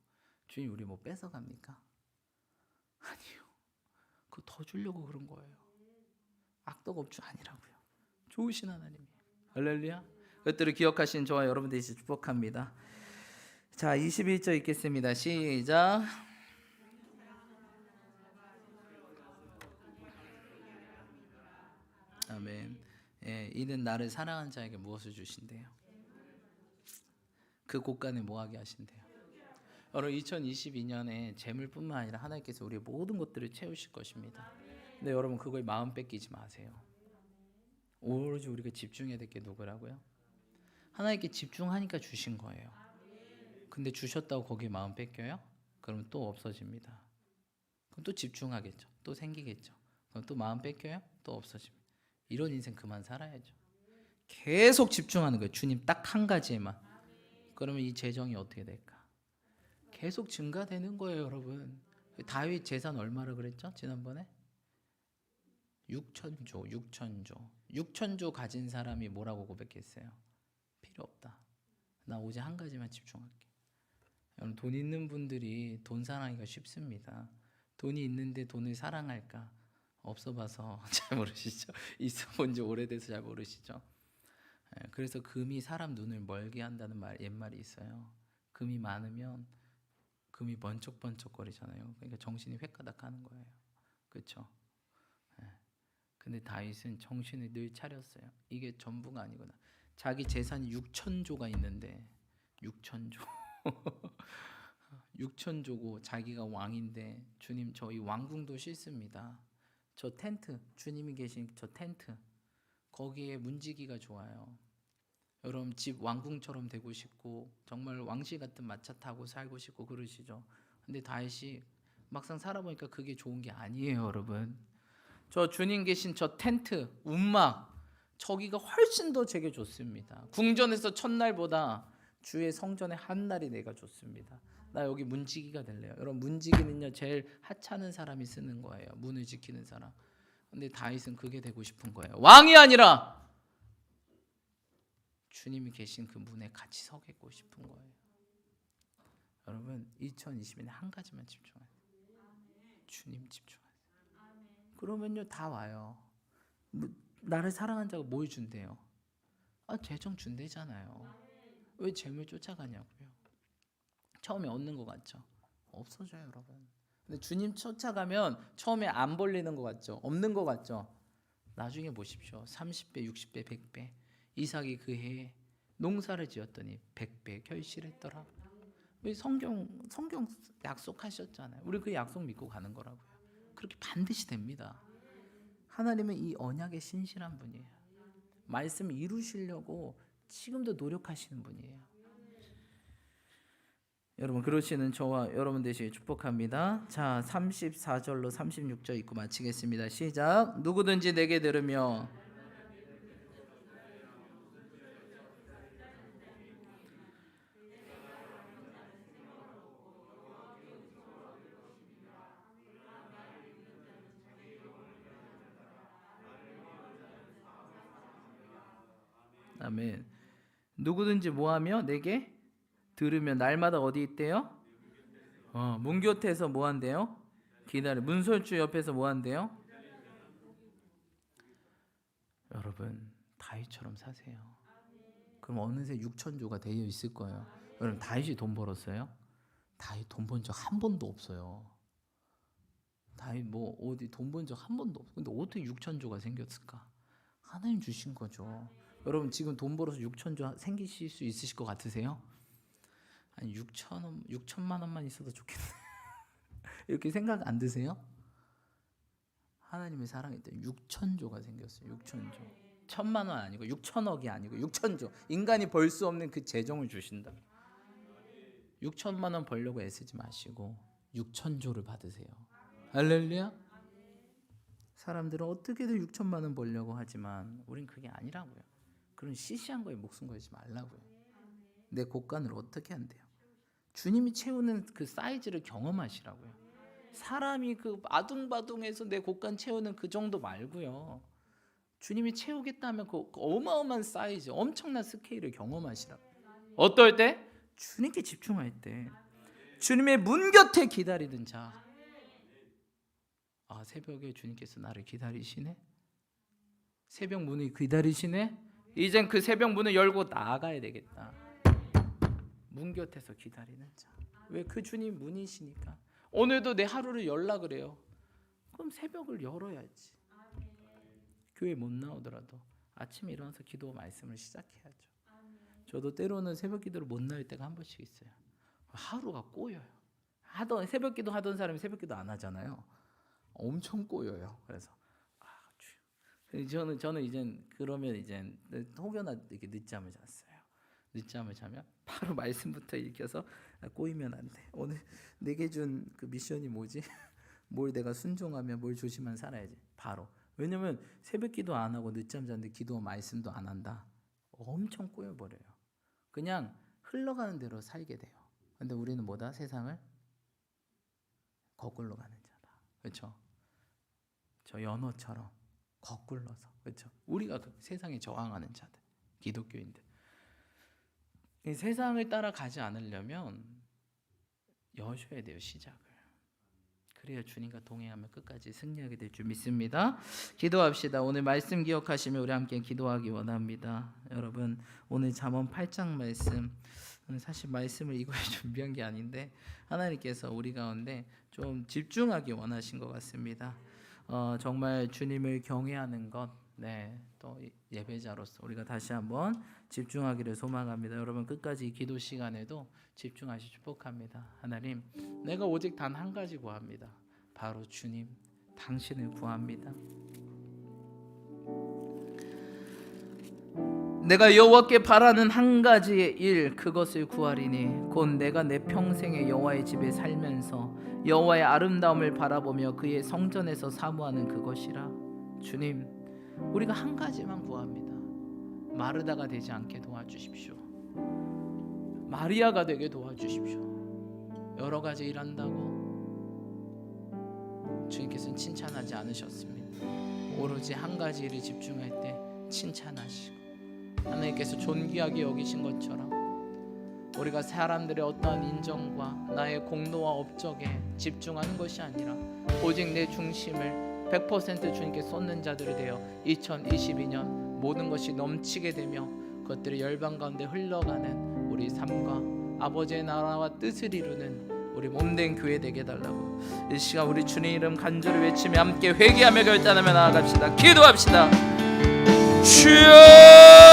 주님 우리 뭐 뺏어갑니까? 아니요. 그거 더 주려고 그런 거예요. 악덕업주 아니라고요. 좋으신 하나님이에요. 할렐루야. 그것들을 기억하신 저와 여러분들이 축복합니다. 자, 21절 읽겠습니다. 시작. 아멘. 예, 이는 나를 사랑하는 자에게 무엇을 주신대요? 그 곳간에 뭐하게 하신대요? 여러분 2022년에 재물뿐만 아니라 하나님께서 우리의 모든 것들을 채우실 것입니다. 근데 여러분 그거에 마음 뺏기지 마세요. 오로지 우리가 집중해야 될 게 누구라고요? 하나님께 집중하니까 주신 거예요. 근데 주셨다고 거기에 마음 뺏겨요? 그러면 또 없어집니다. 그럼 또 집중하겠죠. 또 생기겠죠. 그럼 또 마음 뺏겨요? 또 없어집니다. 이런 인생 그만 살아야죠. 계속 집중하는 거예요. 주님 딱 한 가지에만. 그러면 이 재정이 어떻게 될까? 계속 증가되는 거예요, 여러분. 다윗 재산 얼마라 그랬죠? 지난번에 6천조 가진 사람이 뭐라고 고백했어요? 필요 없다. 나 오직 한 가지만 집중할게. 여러분 돈 있는 분들이 돈 사랑하기가 쉽습니다. 돈이 있는데 돈을 사랑할까? 없어봐서 잘 모르시죠? 있어본 지 오래돼서 잘 모르시죠? 그래서 금이 사람 눈을 멀게 한다는 옛말이 있어요. 금이 많으면 금이 번쩍번쩍거리잖아요. 그러니까 정신이 획가닥하는 거예요. 그렇죠? 근데 다윗은 정신을 늘 차렸어요. 이게 전부가 아니구나. 자기 재산이 6천조가 있는데 6천조 6천조고 자기가 왕인데 주님 저희 왕궁도 싫습니다. 저 텐트 주님이 계신 저 텐트 거기에 문지기가 좋아요. 여러분 집 왕궁처럼 되고 싶고 정말 왕실 같은 마차 타고 살고 싶고 그러시죠. 근데 다윗이 막상 살아보니까 그게 좋은 게 아니에요, 여러분. 저 주님 계신 저 텐트 움막 저기가 훨씬 더 제게 좋습니다. 궁전에서 첫날보다 주의 성전의 한날이 내가 좋습니다. 나 여기 문지기가 될래요. 여러분 문지기는요 제일 하찮은 사람이 쓰는 거예요. 문을 지키는 사람. 근데 다윗은 그게 되고 싶은 거예요. 왕이 아니라 주님이 계신 그 문에 같이 서겠고 싶은 거예요. 여러분 2020년에 한 가지만 집중하세요. 주님 집중하세요. 그러면요 다 와요. 나를 사랑한 자가 뭘 준대요? 재정 준대잖아요. 왜 재물 쫓아가냐고요. 처음에 얻는 것 같죠? 없어져요, 여러분. 근데 주님 쫓아가면 처음에 안 벌리는 것 같죠? 없는 것 같죠? 나중에 보십시오. 30배, 60배, 100배. 이삭이 그 해에 농사를 지었더니 100배 결실했더라. 우리 성경 약속하셨잖아요. 우리 그 약속 믿고 가는 거라고요. 그렇게 반드시 됩니다. 하나님은 이 언약에 신실한 분이에요. 말씀 이루시려고 지금도 노력하시는 분이에요. 여러분 그러시는 저와 여러분 되시길 축복합니다. 자 34절로 36절 읽고 마치겠습니다. 시작. 누구든지 내게 들으며 아멘. 누구든지 뭐하며 내게 들으면 날마다 어디 있대요? 문 곁에서 뭐한대요? 기다려. 문설주 옆에서 뭐한대요? 여러분 다윗처럼 사세요. 그럼 어느새 6천조가 되어 있을 거예요. 여러분 다윗이 돈 벌었어요? 다윗 돈 번 적 한 번도 없어요. 다윗 뭐 어디 돈 번 적 한 번도 없어. 근데 어떻게 6천조가 생겼을까? 하나님 주신 거죠. 여러분 지금 돈 벌어서 6천조 생기실 수 있으실 것 같으세요? 아니 6천만 원만 있어도 좋겠네. 이렇게 생각 안 드세요? 하나님의 사랑이 때문에 6천조가 생겼어요. 6천조. 1,000만 원 아니고 6천억이 아니고 6천조. 인간이 벌 수 없는 그 재정을 주신다. 6천만 원 벌려고 애쓰지 마시고 6천조를 받으세요. 할렐루야. 사람들은 어떻게든 6천만 원 벌려고 하지만 우린 그게 아니라고요. 그런 시시한 거에 목숨 걸지 말라고요. 내 곳간을 어떻게 한대요? 주님이 채우는 그 사이즈를 경험하시라고요. 사람이 그 아둥바둥해서 내 곳간 채우는 그 정도 말고요. 주님이 채우겠다면 그 어마어마한 사이즈, 엄청난 스케일을 경험하시라고. 어떨 때? 주님께 집중할 때. 주님의 문 곁에 기다리던 자. 새벽에 주님께서 나를 기다리시네? 새벽 문을 기다리시네. 이젠 그 새벽 문을 열고 나가야 되겠다. 문 곁에서 기다리는 자. 왜? 그 주님 문이시니까. 오늘도 내 하루를 열라 그래요. 그럼 새벽을 열어야지. 교회 못 나오더라도 아침에 일어나서 기도 말씀을 시작해야죠. 저도 때로는 새벽 기도를 못 나올 때가 한 번씩 있어요. 하루가 꼬여요. 새벽 기도 하던 사람이 새벽 기도 안 하잖아요. 엄청 꼬여요. 그래서 저는 이제 그러면 이제 혹여나 이렇게 늦잠을 잤어요. 늦잠을 자면 바로 말씀부터 읽혀서 꼬이면 안 돼. 오늘 내게 준 그 미션이 뭐지? 뭘 내가 순종하면 뭘 조심만 살아야지. 바로. 왜냐면 새벽 기도 안 하고 늦잠 잤는데 기도 말씀도 안 한다. 엄청 꼬여버려요. 그냥 흘러가는 대로 살게 돼요. 근데 우리는 뭐다? 세상을 거꾸로 가는 자다. 그렇죠? 저 연어처럼 거꾸로서. 그렇죠? 우리가 그 세상에 저항하는 자들. 기독교인들. 이 세상을 따라가지 않으려면 여셔야 돼요. 시작을. 그래야 주님과 동행하며 끝까지 승리하게 될 줄 믿습니다. 기도합시다. 오늘 말씀 기억하시며 우리 함께 기도하기 원합니다. 여러분 오늘 잠언 8장 말씀, 사실 말씀을 이거에 준비한 게 아닌데 하나님께서 우리 가운데 좀 집중하기 원하신 것 같습니다. 정말 주님을 경외하는 것, 또 예배자로서 우리가 다시 한번 집중하기를 소망합니다. 여러분 끝까지 기도 시간에도 집중하시 축복합니다. 하나님, 내가 오직 단 한 가지 구합니다. 바로 주님, 당신을 구합니다. 내가 여호와께 바라는 한 가지의 일, 그것을 구하리니 곧 내가 내 평생에 여호와의 집에 살면서 여호와의 아름다움을 바라보며 그의 성전에서 사모하는 그것이라. 주님, 우리가 한 가지만 구합니다. 마르다가 되지 않게 도와주십시오. 마리아가 되게 도와주십시오. 여러 가지 일한다고 주님께서는 칭찬하지 않으셨습니다. 오로지 한 가지 일에 집중할 때 칭찬하시고 하나님께서 존귀하게 여기신 것처럼 우리가 사람들의 어떠한 인정과 나의 공로와 업적에 집중하는 것이 아니라 오직 내 중심을 100% 주님께 쏟는 자들이 되어 2022년 모든 것이 넘치게 되며 그것들이 열방 가운데 흘러가는 우리 삶과 아버지의 나라와 뜻을 이루는 우리 몸된 교회 되게 해달라고 이 시간 우리 주님 이름 간절히 외치며 함께 회개하며 결단하며 나아갑시다. 기도합시다. 주여